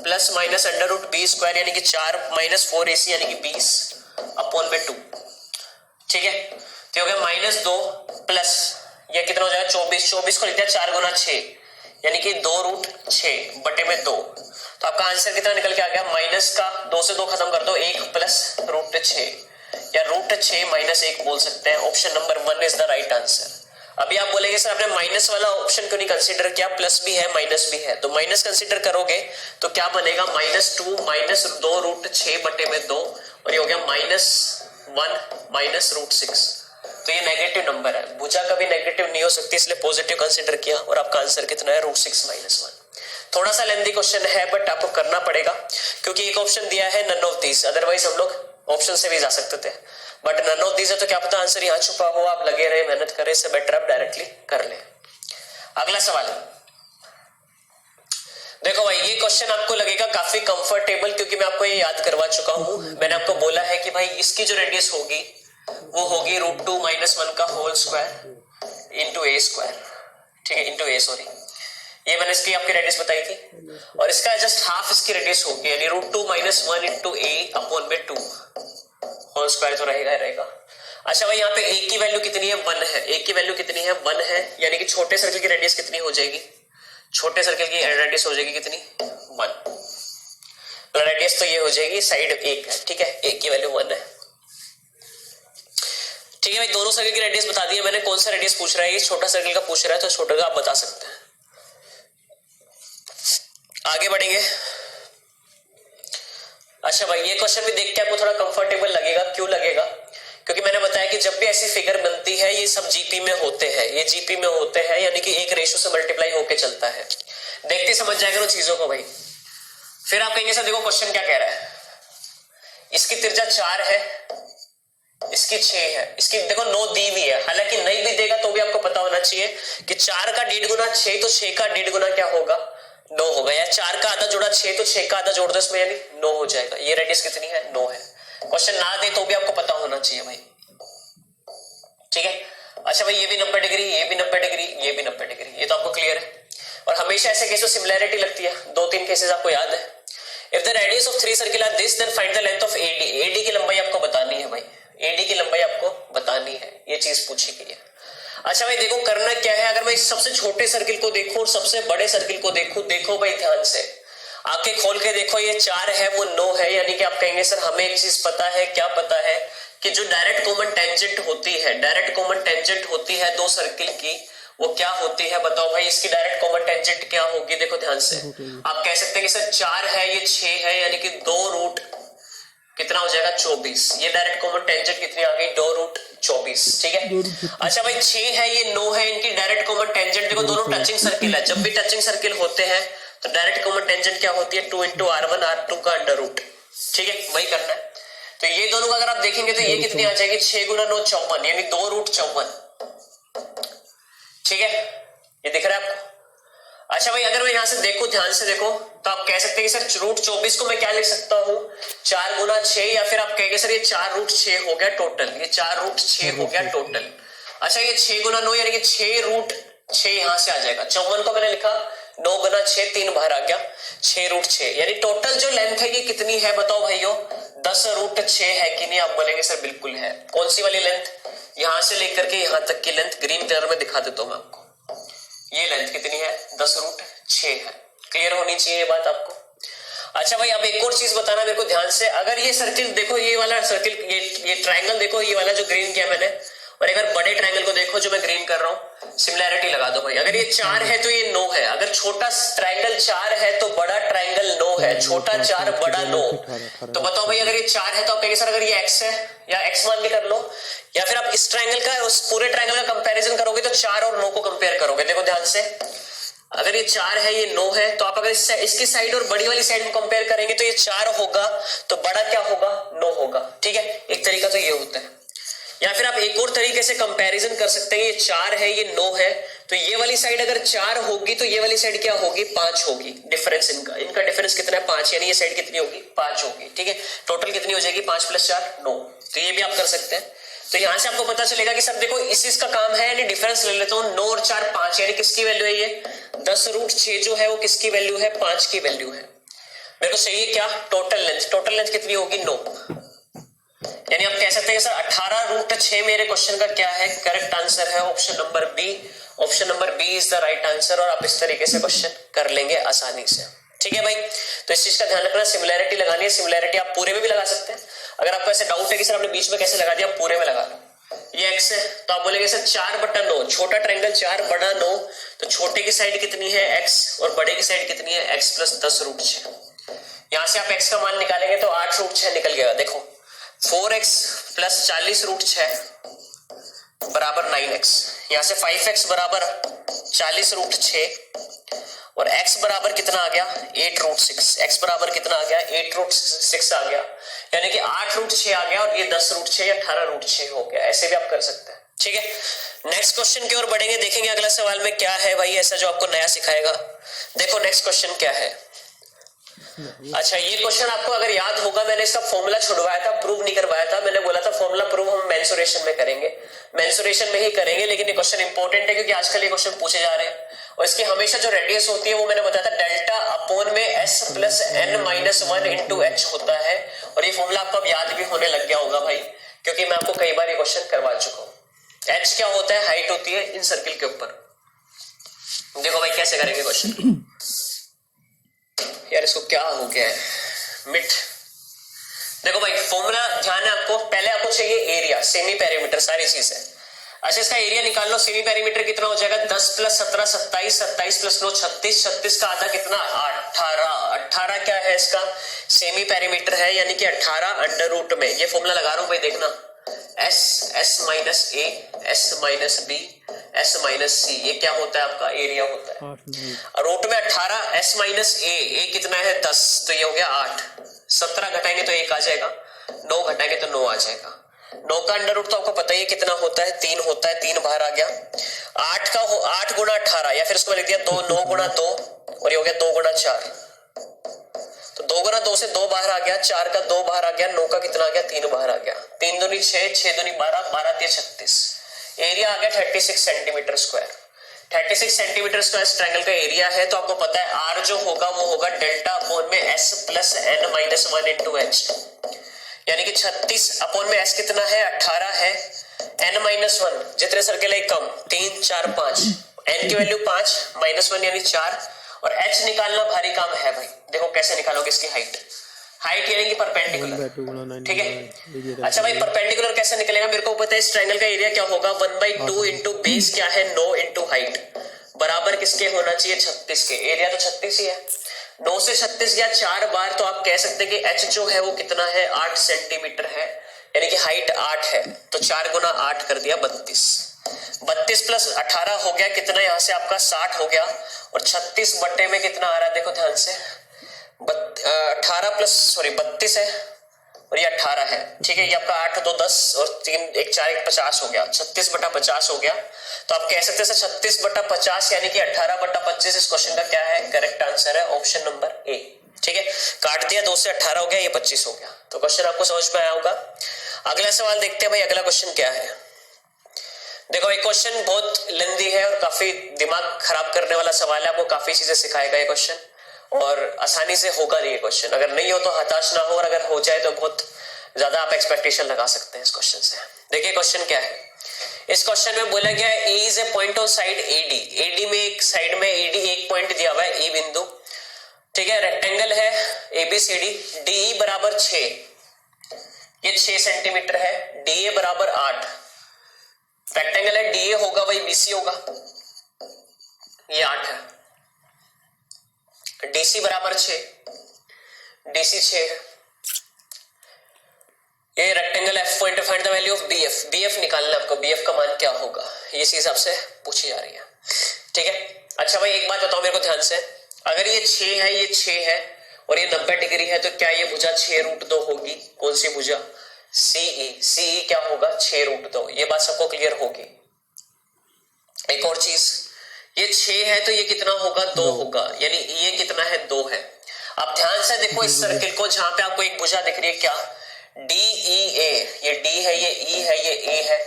+ -√b² यानी कि 4 - 4ac यानी कि 20/2। ठीक है, तो हो गया -2 प्लस ये कितना हो जाएगा 24, 24 को लिखते हैं 4 × 6 यानी कि 2√6/2। तो आपका आंसर कितना निकल के आ गया, माइनस का 2 से 2 खत्म कर दो 1 + √6 या √6 - 1 बोल सकते हैं। Option number 1 is the right answer. अभी आप बोलेंगे सर आपने माइनस वाला ऑप्शन क्यों नहीं कंसीडर किया, प्लस भी है माइनस भी है, तो माइनस कंसीडर करोगे तो क्या बनेगा -2 - 2√6/2 और ये हो गया -1 - √6। तो ये नेगेटिव नंबर है, भुजा कभी नेगेटिव नहीं हो सकती इसलिए पॉजिटिव कंसीडर किया और आपका आंसर कितना है √6 - 1। थोड़ा सा लेंथी क्वेश्चन है बट आपको करना पड़ेगा क्योंकि एक ऑप्शन दिया है नन ऑफ दीज, अदरवाइज हम लोग ऑप्शन से भी जा सकते थे बट नन ऑफ दीज है तो क्या पता आंसर यहाँ छुपा हो। आप लगे रहे मेहनत करें, इससे बेटर आप डायरेक्टली कर ले। अगला सवाल देखो भाई, ये क्वेश्चन आपको लगेगा काफी कंफर्टेबल क्योंकि मैं आपको ये याद करवा चुका हूं। मैंने आपको बोला है कि भाई इसकी जो रेडियस होगी वो होगी √2 - 1 का होल स्क्वायर इंटू a²। ठीक है, इंटू a, सॉरी ये मैंने इसकी आपकी रेडियस बताई थी और इसका जस्ट हाफ इसकी रेडियस होगी यानी √2 - 1 इंटू a/2 होल स्क्वायर तो रहेगा रहेगा। अच्छा भाई यहाँ पे a की वैल्यू कितनी है 1 है, a की वैल्यू कितनी है 1 है यानी कि छोटे सर्कल की रेडियस कितनी हो जाएगी, छोटे सर्कल की रेडियस हो जाएगी कितनी 1। रेडियस तो ये हो जाएगी साइड 1 है। ठीक है, a की वैल्यू 1 है। ठीक है भाई, दोनों सर्कल की रेडियस बता दी है मैंने। कौन सा रेडियस पूछ रहा है, ये छोटा सर्कल का पूछ रहा है तो छोटे का आप बता सकते हैं। आगे बढ़ेंगे। अच्छा भाई ये क्वेश्चन भी देख के आपको थोड़ा कंफर्टेबल लगेगा, क्यों लगेगा, क्योंकि मैंने बताया कि जब भी ऐसी फिगर बनती है ये सब जीपी में होते हैं, ये जीपी में होते हैं यानी कि एक रेशो से मल्टीप्लाई होके चलता है। देखते समझ जाएगा ना चीजों को भाई। फिर आप कहेंगे सर देखो क्वेश्चन क्या कह रहा है, इसकी त्रिज्या 4 है, इसकी 6 है, इसकी देखो 9 दी हुई है, हालांकि नहीं भी देगा तो भी आपको पता होना चाहिए कि 4 का 1.5 गुना 6 तो 6 का 1.5 गुना क्या होगा 9 होगा, या 4 का आधा जोड़ा 6 तो 6 का आधा जोड़ दो इसमें यानी 9 हो जाएगा। ये रेडियस कितनी है 9 है। क्वेश्चन ना दे तो भी आपको पता होना चाहिए भाई। ठीक है, अच्छा भाई ये भी 90 डिग्री, ये भी 90 डिग्री, ये भी 90 डिग्री, ये तो आपको क्लियर है। और हमेशा ऐसे केस में सिमिलैरिटी लगती है, 2-3 केसेस आपको याद है। If the radius of 3 circle are this then find the length of AD। AD की लंबाई आपको बतानी है भाई, AD की लंबाई आपको बतानी है, ये चीज पूछी गई है। अच्छा भाई देखो करना क्या है, अगर मैं सबसे छोटे सर्किल को देखूं और सबसे बड़े सर्किल को देखूं, देखो भाई ध्यान से आंखें खोल के देखो, ये 4 है वो 9 है, यानी कि आप कहेंगे सर हमें एक चीज पता है, क्या पता है कि जो डायरेक्ट कॉमन टेंजेंट होती है, डायरेक्ट कॉमन टेंजेंट होती है 2 सर्किल की, वो क्या होती है बताओ भाई। इसकी डायरेक्ट कॉमन टेंजेंट क्या होगी, देखो ध्यान ध्यान से। आप कह सकते हैं कि सर 4 है, ये 6 है, यानी कि 2 रूट कितना हो जाएगा 24। ये डायरेक्ट कॉमन टेंजेंट कितनी आ गई 2 रूट 24। ठीक है। अच्छा भाई 6 है, ये 9 है, इनकी डायरेक्ट कॉमन टेंजेंट देखो, दोनों टचिंग सर्किल है। जब भी टचिंग सर्किल होते हैं तो डायरेक्ट कॉमन टेंजेंट क्या होती है 2 इंटू R1 R2 का अंडर रूट। ठीक है, वही करना है। तो ये दोनों का अगर आप देखेंगे तो ये कितनी आ जाएगी 6 गुना 9 54, यानी 2 रूट 54। ठीक है, ये दिख रहा है आपको। अच्छा भाई अगर मैं यहां से देखो, ध्यान से देखो, तो आप कह सकते हैं कि सर रूट 24 को मैं क्या लिख सकता हूं 4 गुना 6, या फिर आप कहेंगे सर ये 4 रूट 6 हो गया टोटल, ये 4 रूट 6 हो गया टोटल। अच्छा ये 6 गुना 9 यानी कि 6 रूट 6 यहां से आ जाएगा। 54 को मैंने लिखा 9 गुना 6 3 बाहर आ गया 6 रूट 6, यानी टोटल जो लेंथ है ये कितनी है बताओ भाइयों 10 रूट 6 है कि नहीं? आप बोलेंगे सर बिल्कुल है। कौन सी वाली लेंथ? यहां से लेकर के यहां तक की लेंथ ग्रीन कलर में दिखा देता हूं मैं आपको। ये लेंथ कितनी है 10 रूट 6 है। क्लियर होनी चाहिए ये बात आपको। अच्छा भाई अब एक और चीज बताना मेरे को ध्यान से, अगर ये सर्किल देखो, ये वाला सर्किल, ये ट्रायंगल देखो, ये वाला जो ग्रीन किया मैंने, और एक बार बड़े ट्रायंगल को देखो जो मैं ग्रीन कर रहा हूं, सिमिलैरिटी लगा दो भाई। अगर ये 4 है तो ये 9 है, अगर छोटा ट्रायंगल 4 है तो बड़ा ट्रायंगल 9 है, छोटा 4 बड़ा 9। तो बताओ भाई अगर ये 4 है तो आप कहेंगे सर अगर ये x है, या x मान के कर लो, या फिर आप इस ट्रायंगल का उस पूरे ट्रायंगल का कंपैरिजन करोगे तो 4 और 9 को कंपेयर करोगे। देखो ध्यान से, अगर ये 4 है ये 9 है, तो आप अगर इसकी साइड और बड़ी वाली साइड को कंपेयर करेंगे तो ये 4 होगा तो बड़ा क्या होगा 9 होगा। ठीक है, एक तरीका तो ये होता है। या फिर आप एक और तरीके से कंपैरिजन कर सकते हैं, ये 4 है ये 9 है, तो ये वाली साइड अगर 4 होगी तो ये वाली साइड क्या होगी 5 होगी। डिफरेंस इनका डिफरेंस कितना है 5, यानी ये साइड कितनी होगी 5 होगी। ठीक है, टोटल कितनी हो जाएगी 5 + 4 9। तो ये भी आप कर सकते हैं। तो यहां से आपको पता चलेगा कि सब देखो इस चीज का काम है, यानी डिफरेंस ले लेता हूं 9 और 4 5, यानी किसकी वैल्यू है ये 10 रूट 6 जो है वो किसकी वैल्यू है 5 की वैल्यू है। मेरे को चाहिए क्या टोटल लेंथ, टोटल लेंथ कितनी होगी 9, यानी आप कह सकते हैं सर 18 रूट 6 मेरे क्वेश्चन का क्या है करेक्ट आंसर है option number B. Option number B is the right answer, और आप इस तरीके से क्वेश्चन कर लेंगे आसानी से। ठीक है भाई, तो इस चीज का ध्यान रखना, सिमिलैरिटी लगानी है। सिमिलैरिटी आप पूरे में भी लगा सकते हैं। अगर आपको ऐसे डाउट है कि सर आपने बीच में कैसे लगा दिया, पूरे में लगा लो। ये x है तो आप बोलेंगे सर 4/9, छोटा ट्रायंगल 4 बड़ा 9, तो छोटे की साइड कितनी है x और बड़े की साइड कितनी है x + 10 रूट 6। यहां से आप x का मान निकालेंगे तो 8 रूट 6 निकल गया। देखो 4x + 40 रूट 6 बराबर 9x, यहां से 5x बराबर 40 रूट 6, और x बराबर कितना आ गया 8 रूट 6। x बराबर कितना आ गया 8 रूट 6 आ गया, यानी कि 8 रूट 6 आ गया, और ये 10 रूट 6 या 18 रूट 6 हो गया। ऐसे भी आप कर सकते हैं। ठीक है, नेक्स्ट क्वेश्चन की ओर बढ़ेंगे, देखेंगे अगला सवाल में क्या है भाई ऐसा जो आपको नया सिखाएगा। देखो नेक्स्ट क्वेश्चन क्या है। अच्छा ये क्वेश्चन आपको अगर याद होगा, मैंने इसका फॉर्मूला छुड़वाया था, प्रूव नहीं करवाया था। मैंने बोला था फॉर्मूला प्रूव हम मेंसुरेशन में करेंगे, मेंसुरेशन में ही करेंगे, लेकिन ये क्वेश्चन इंपॉर्टेंट है क्योंकि आजकल ये क्वेश्चन पूछे जा रहे हैं। और इसकी हमेशा जो रेडियस होती है वो मैंने बताया था डेल्टा अपॉन में s + n-1 इंटू h होता है। और ये फॉर्मूला आपको अब याद भी होने लग गया होगा भाई, क्योंकि मैं आपको कई बार ये क्वेश्चन करवा चुका हूँ। h क्या होता है, हाइट होती है इन सर्किल के ऊपर। देखो भाई कैसे करेंगे क्वेश्चन। यार इसको क्या हो गया है मिट। देखो भाई फॉर्मूला ध्यान है आपको, पहले आपको चाहिए एरिया, सेमी पेरीमीटर, सारी चीज है। अच्छा इसका एरिया निकाल लो, सेमी पेरीमीटर कितना हो जाएगा 10 + 17 27, 27 + 9 36, 36 का आधा कितना 18, 18 क्या है इसका सेमी पेरीमीटर है, यानी कि 18 अंडर रूट में। ये फॉर्मूला लगा रहा हूं भाई, देखना s s - a s - b s - c, ये क्या होता है आपका एरिया होता है। रूट में 18 s - a कितना है 10, तो ये हो गया 8, 17 घटाएंगे तो 1 आ जाएगा, 9 घटाएंगे तो 9 आ जाएगा। 9 का अंडर रूट तो आपको पता ही है कितना होता है 3 होता है, 3 बाहर आ गया। 8 का 8 गुना 18, या फिर इसको लिख दिया 2 9 गुना 2, और ये हो गया 2 गुना 4, तो 2 गुना 2 से 2 बाहर आ गया, 4 का 2 बाहर आ गया, 9 का कितना आ गया 3 बाहर आ गया, 3 दूनी 6, 6 दूनी 12, 12 3 36, एरिया आ गया 36 centimetre square. 36 centimetre square triangle का एरिया है, तो आपको पता है r जो होगा वो होगा डेल्टा अपॉन में s + n-1 इंटू h, यानी कि 36 अपॉन में s कितना है 18 है, n-1 जितने सर्किल है कम 3 4 5, n की वैल्यू 5 -1 यानी 4, और h निकालना भारी काम है भाई। देखो कैसे निकालोगे इसकी हाइट, हाइट यानी कि परपेंडिकुलर। ठीक है, अच्छा भाई परपेंडिकुलर कैसे निकलेगा, मेरे को पता है इस ट्रायंगल का एरिया क्या होगा 1/2 इंटू बेस क्या है 9 इंटू हाइट, बराबर किसके होना चाहिए, 36 के। एरिया तो 36 ही है, 9 से 36 गया 4 बार, तो आप कह सकते हैं कि एच जो है वो कितना है, 8 सेंटीमीटर है, यानी कि हाइट 8 है, तो 4 गुना 8 कर दिया 32। 32 प्लस 18 हो गया कितना, यहाँ से आपका 60 हो गया, और 36 बट्टे में कितना आ रहा है देखो ध्यान से, 32 है और ये 18 है, ठीक है। ये आपका 8 2 10 और 3 1 4 1 50 हो गया, 36 बटा 50 हो गया। तो आप कह सकते हैं 36 बटा 50 यानी कि 18 बटा 25 इस क्वेश्चन का क्या है, करेक्ट आंसर है ऑप्शन नंबर ए, ठीक है। काट दिया, 2 से 18 हो गया, ये 25 हो गया। तो क्वेश्चन आपको समझ में आया होगा। अगला सवाल देखते हैं भाई, अगला क्वेश्चन क्या है। देखो एक क्वेश्चन बहुत लेंथी है और काफी दिमाग खराब करने वाला सवाल है, आपको काफी चीजें सिखाएगा ये क्वेश्चन, और आसानी से होगा नहीं ये क्वेश्चन। अगर नहीं हो तो हताश ना हो, और अगर हो जाए तो बहुत ज्यादा आप एक्सपेक्टेशन लगा सकते हैं इस क्वेश्चन से। देखिए क्वेश्चन क्या है, इस क्वेश्चन में बोला गया है A is a point on side A D. A D में एक साइड में एडी एक पॉइंट दिया हुआ है, ई बिंदु, ठीक है। रेक्टेंगल है एबीसीडी, डीई बराबर 6, ये 6 सेंटीमीटर है, डीए बराबर 8। रेक्टेंगल है, डीए होगा वही बीसी होगा, ये 8 है। डीसी बराबर 6, डीसी 6 है। ये rectangle F point, find the value of BF. BF निकालना है आपको, बीएफ का मान क्या होगा, ये चीज आपसे पूछी जा रही है, ठीक है। अच्छा भाई एक बात बताओ मेरे को ध्यान से, अगर ये 6 है, ये 6 है और ये 90 डिग्री है, तो क्या ये भुजा 6√2 होगी? कौन सी भुजा? सीई। सीई क्या होगा? 6√2। ये बात सबको क्लियर होगी। एक और चीज, ये 6 है तो ये कितना होगा? 2 होगा, यानी ये कितना है? 2 है। अब ध्यान से देखो इस सर्किल को, जहां पे आपको एक भुजा दिख रही है, क्या? DEA, ये D है, ये E है, ये A है,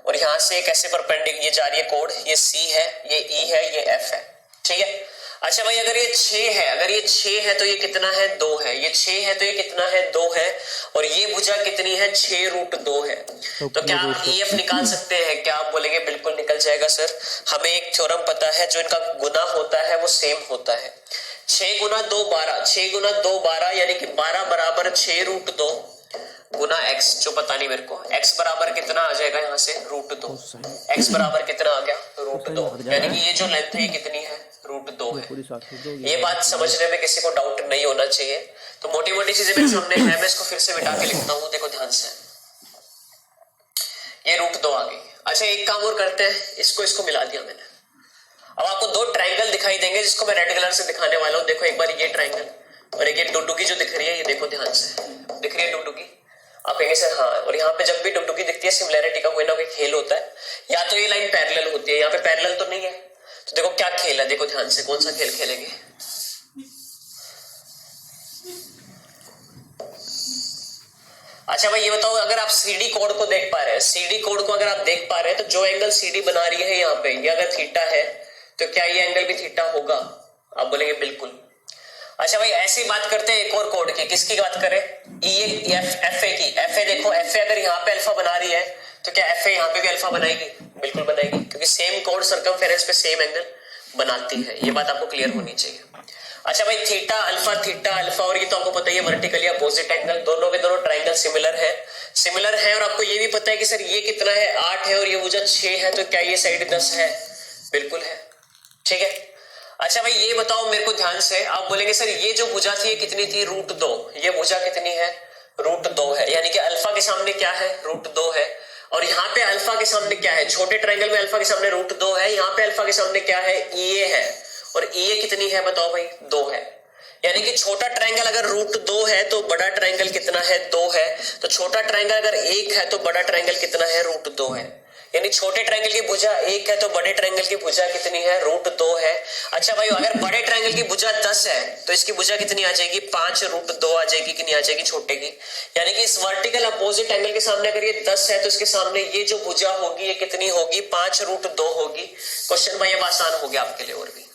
और यहां से एक ऐसे परपेंडिकुलर ये जा रही है कोड, ये C है, ये E है, ये F है, ठीक है। अच्छा भाई अगर ये 6 है, अगर ये 6 है तो ये कितना है? 2 है। ये 6 है तो ये कितना है? 2 है, और ये भुजा कितनी है? 6√2 है। तो क्या आप EF निकाल सकते हैं? क्या आप बोलेंगे बिल्कुल निकल जाएगा सर, हमें एक थ्योरम पता है, जो इनका गुना होता है वो सेम होता है। 6 गुना 2 12, 6 गुना 2 12, यानी कि 12 बराबर 6√2 गुना x, जो पता नहीं मेरे को, x बराबर कितना आ जाएगा यहाँ से? √2। x बराबर कितना आ गया? √2, यानी कि ये जो लेंथ है ये कितनी है? √2 है। ये बात समझने में किसी को डाउट नहीं होना चाहिए। तो मोटी मोटी चीजें मेरे सामने है, मैं इसको फिर से मिटा के लिखता हूँ, देखो ध्यान से, ये √2 आ गई। अच्छा एक काम और करते हैं, इसको मिला दिया मैंने। अब आपको 2 ट्राइंगल दिखाई देंगे, जिसको मैं रेड कलर से दिखाने वाला हूँ। देखो एक बार ये ट्राइंगल, और एक ये डुगडुगी जो दिख रही है, ये देखो ध्यान से, दिख रही है डुगडुगी? आप कहेंगे सर हाँ, और यहाँ पे जब भी डुगडुगी दिखती है सिमिलैरिटी का कोई ना कोई खेल होता है, या तो ये लाइन पैरेलल होती है, यहाँ पे पैरेलल तो नहीं है, तो देखो क्या खेल है, देखो ध्यान से, कौन सा खेल खेलेंगे? अच्छा भाई ये बताओ, अगर आप CD कोड को देख पा रहे हैं, CD कोड को अगर आप देख पा रहे हैं, तो जो एंगल CD बना रही है यहाँ पे, ये अगर थीटा है, तो क्या ये एंगल भी थीटा होगा? आप बोलेंगे बिल्कुल। अच्छा भाई ऐसी बात करते हैं एक और कोड की, किसकी बात करें? FA की। FA देखो, FA अगर यहाँ पे अल्फा बना रही है, तो क्या FA यहाँ पे भी अल्फा बनाएगी? बिल्कुल बनाएगी, क्योंकि सेम कोड सर्कमफेरेंस पे सेम एंगल बनाती है। ये बात आपको क्लियर होनी चाहिए। अच्छा भाई थीटा अल्फा, और ये तो आपको पता ही है वर्टिकली अपोजिट एंगल, दोनों के दोनों ट्राइंगल सिमिलर है, और आपको ये भी पता है कि सर ये कितना है? 8 है, और ये भुजा 6 है, तो क्या ये साइड 10 है? बिल्कुल है, ठीक है। अच्छा भाई ये बताओ मेरे को ध्यान से, आप बोलेंगे सर ये जो भुजा थी ये कितनी थी? √2। ये भुजा कितनी है? √2 है, यानी कि अल्फा के सामने क्या है? √2 है, और यहाँ पे अल्फा के सामने क्या है? छोटे ट्राइंगल में अल्फा के सामने √2 है, यहाँ पे अल्फा के सामने क्या है? EA है, और EA कितनी है बताओ भाई? 2 है। यानी कि छोटा ट्राइंगल अगर √2 है तो बड़ा ट्राइंगल कितना है? 2 है। तो छोटा ट्राइंगल अगर 1 है तो बड़ा ट्राइंगल कितना है? √2 है। यानी छोटे ट्राइंगल की भुजा 1 है तो बड़े ट्राइंगल की भुजा कितनी है? √2 है। अच्छा भाई अगर बड़े ट्राइंगल की भुजा 10 है तो इसकी भुजा कितनी आ जाएगी? 5√2 आ जाएगी कि नहीं आ जाएगी छोटे की? यानी कि इस वर्टिकल अपोजिट एंगल के सामने अगर ये 10 है तो इसके सामने ये जो भुजा होगी ये कितनी होगी? 5√2 होगी। क्वेश्चन भाई अब आसान हो गया आपके लिए और भी।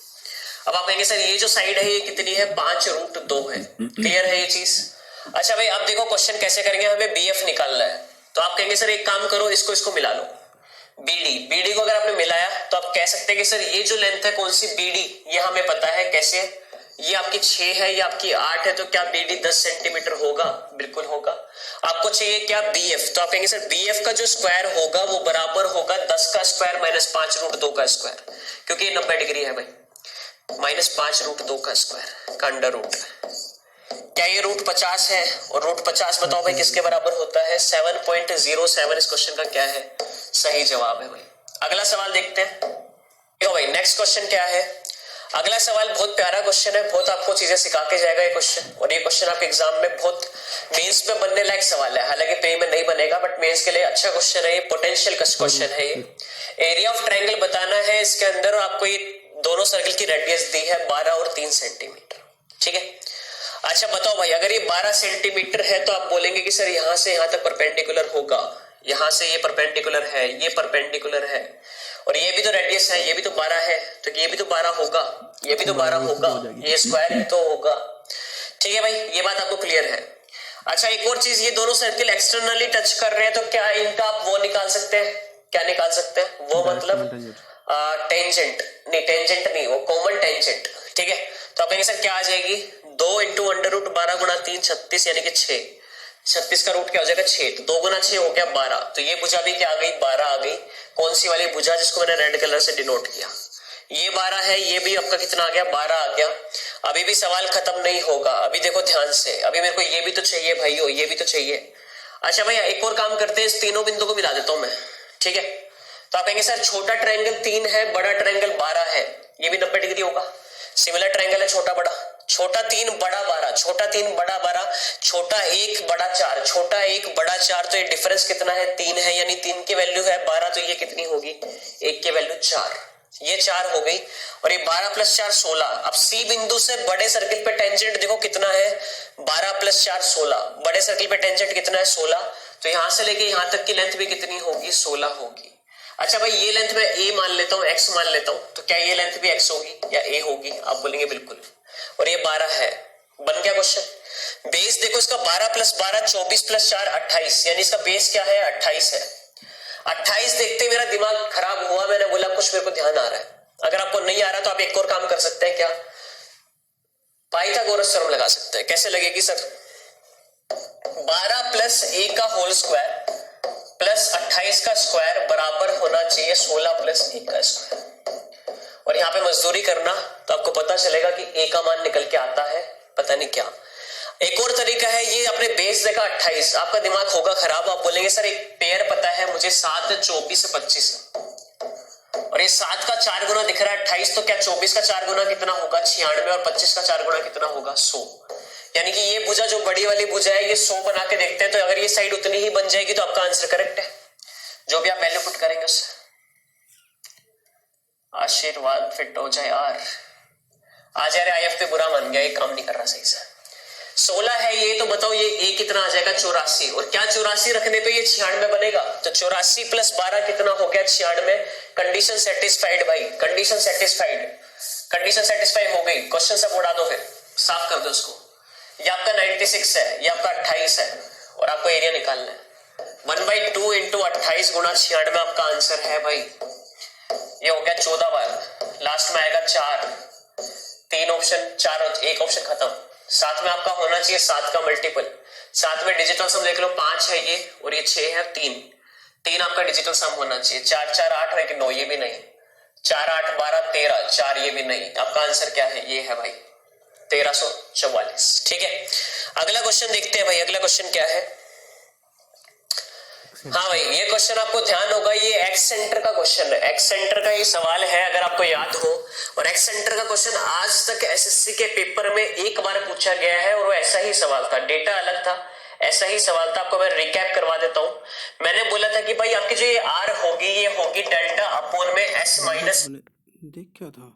अब आप कहेंगे सर ये जो साइड है ये कितनी है? 5√2 है। क्लियर है ये चीज? अच्छा भाई अब देखो क्वेश्चन कैसे करेंगे, हमें BF निकालना है। तो आप कहेंगे सर एक काम करो, इसको मिला लो, BD को अगर आपने मिलाया तो आप कह सकते हैं कि सर ये जो लेंथ है कौन सी? BD, ये हमें पता है कैसे, ये आपकी 6 है, ये आपकी 8 है, तो क्या BD 10 सेंटीमीटर होगा? बिल्कुल होगा। आपको चाहिए क्या? BF, तो आप कहेंगे सर BF का जो स्क्वायर होगा वो बराबर होगा 10 का स्क्वायर माइनस 5 रूट 2 का स्क्वायर, क्योंकि ये 90 डिग्री है भाई, माइनस 5 रूट 2 का स्क्वायर का अंडर रूट। क्या ये रूट 50 है? और रूट 50 बताओ भाई किसके बराबर होता है? 7.07। इस क्वेश्चन का क्या है? सही जवाब है भाई। अगला सवाल देखते हैं। देखो भाई नेक्स्ट क्वेश्चन क्या है। अगला सवाल बहुत प्यारा क्वेश्चन है, बहुत आपको चीजें सिखा के जाएगा ये क्वेश्चन, और ये क्वेश्चन आपके एग्जाम में बहुत मेंस में बनने लायक सवाल है। हालांकि प्री में नहीं बनेगा, बट मेंस के लिए अच्छा क्वेश्चन है ये, पोटेंशियल क्वेश्चन है ये। एरिया ऑफ ट्रायंगल बताना है इसके अंदर, आपको ये दोनों सर्कल की रेडियस दी है 12 और 3 सेंटीमीटर। ठीक है, अच्छा बताओ भाई, अगर ये 12 सेंटीमीटर है तो आप बोलेंगे कि सर यहां से यहां तक परपेंडिकुलर होगा, यहां से ये परपेंडिकुलर है, ये परपेंडिकुलर है, और ये भी तो रेडियस है, ये भी तो 12 है, तो ये भी तो 12 होगा, ये भी तो 12 होगा, ये स्क्वायर भी तो होगा। ठीक है भाई, ये बात आपको क्लियर है। अच्छा एक और चीज, ये दोनों सर्किल एक्सटर्नली टच कर रहे हैं, तो क्या इनका आप वो निकाल सकते हैं? क्या निकाल सकते हैं? वो मतलब टेंजेंट नहीं, टेंजेंट नहीं, वो कॉमन टेंजेंट। ठीक है, तो आप कहेंगे सर क्या आ जाएगी? 2 इंटू अंडर रूट 12 गुणा 3 36, यानी कि 6। 36 का रूट क्या हो जाएगा? 6, तो 2 गुना 6 हो गया 12। तो ये भुजा भी क्या आ गई? 12 आ गई। कौन सी वाली भुजा? जिसको मैंने रेड कलर से डिनोट किया। ये 12 है, ये भी आपका कितना आ गया? 12 आ गया। अभी भी सवाल खत्म नहीं होगा, अभी देखो ध्यान से, अभी मेरे को ये भी तो चाहिए भाइयों, ये भी तो चाहिए। अच्छा भैया एक और काम करते हैं, इस तीनों बिंदु को मिला देता हूं मैं। ठीक है, तो आप कहेंगे सर छोटा ट्रायंगल 3 है, बड़ा ट्रायंगल 12 है, ये भी 90 डिग्री होगा। सिमिलर ट्रायंगल है छोटा बड़ा, छोटा 3 बड़ा 12, छोटा 3 बड़ा 12, छोटा 1 बड़ा 4, छोटा 1 बड़ा 4, तो ये डिफरेंस कितना है? 3 है, यानी 3 की वैल्यू है 12, तो ये कितनी होगी? 1 की वैल्यू 4, ये 4 हो गई। और ये 12 प्लस 4 16। अब सी बिंदु से बड़े सर्किल पे टेंजेंट देखो कितना है? 12 प्लस 4 16। बड़े सर्किल पे टेंजेंट कितना है? 16। तो यहां से लेके यहां तक की लेंथ भी कितनी होगी? 16 होगी। अच्छा भाई ये लेंथ मैं a मान लेता हूँ, x मान लेता हूँ, तो क्या ये लेंथ भी x होगी या a होगी? आप बोलेंगे बिल्कुल। और ये 12 है, बन गया क्वेश्चन। बेस देखो इसका 12 प्लस 12 24 प्लस 4 28, यानी इसका बेस क्या है? 28 है। 28 देखते मेरा दिमाग खराब हुआ, मैंने बोला कुछ मेरे को ध्यान आ रहा है। अगर आपको नहीं आ रहा तो आप एक और काम कर सकते हैं, क्या? पाइथागोरस थ्योरम लगा सकते हैं। कैसे लगेगी सर? 12 प्लस a का होल स्क्वायर प्लस 28 का स्क्वायर बराबर होना चाहिए 16 प्लस 1 का स्क्वायर। और यहाँ पे मजदूरी करना तो आपको पता चलेगा कि a का मान निकल के आता है पता नहीं क्या। एक और तरीका है, ये आपने बेस देखा 28, आपका दिमाग होगा खराब, आप बोलेंगे सर एक पेयर पता है मुझे 7 24 25, और ये 7 का 4 गुना दिख रहा है 28, तो क्या 24 का 4 गुना कितना होगा? 96, और 25 का 4 गुना कितना होगा? 100। यानी कि ये भुजा जो बड़ी वाली भुजा है ये 100 बना के देखते हैं, तो अगर ये साइड उतनी ही बन जाएगी तो आपका आंसर करेक्ट है, जो भी आप वैल्यू पुट करेंगे उससे। आशीर्वाद फिट हो जाए यार। आज यार IF पे बुरा मान गया, ये काम नहीं कर रहा सही से। 16 है ये, तो बताओ ये a कितना आ जाएगा? 84। और क्या 84 रखने पे ये 96 बनेगा? तो 84 प्लस 12 कितना हो गया? 96। कंडीशन सेटिस्फाइड भाई, कंडीशन सेटिस्फाइड, कंडीशन सेटिस्फाई हो गई। क्वेश्चन सब उड़ा दो, फिर साफ कर दो उसको। ये आपका 96 है, ये आपका 28 है, और आपको एरिया निकालना है। 1/2 इंटू 28 गुणा 96 आपका आंसर है भाई। ये हो गया 14 बार, लास्ट में आएगा 4, 3 ऑप्शन 4, एक ऑप्शन खत्म। साथ में आपका होना चाहिए 7 का मल्टीपल, साथ में डिजिटल सम देख लो 5 है ये, और ये 6 है 3 आपका डिजिटल सम होना चाहिए। 4 4 8 है कि 9, ये भी नहीं। 4 8 12 13, 4 ये भी नहीं। आपका आंसर क्या है? ये है भाई 1344। ठीक है, अगला क्वेश्चन देखते हैं भाई। अगला क्वेश्चन क्या है? हाँ भाई ये क्वेश्चन आपको ध्यान होगा, ये एक्स सेंटर का क्वेश्चन है, एक्स सेंटर का ये सवाल है अगर आपको याद हो। और एक्स सेंटर का क्वेश्चन आज तक एसएससी के पेपर में एक बार पूछा गया है, और वो ऐसा ही सवाल था, डेटा अलग था, ऐसा ही सवाल था। आपको मैं रिकैप करवा देता हूँ। मैंने बोला था कि भाई आपकी जो ये आर होगी ये होगी डेल्टा अपॉन में एस माइनस, देख क्या था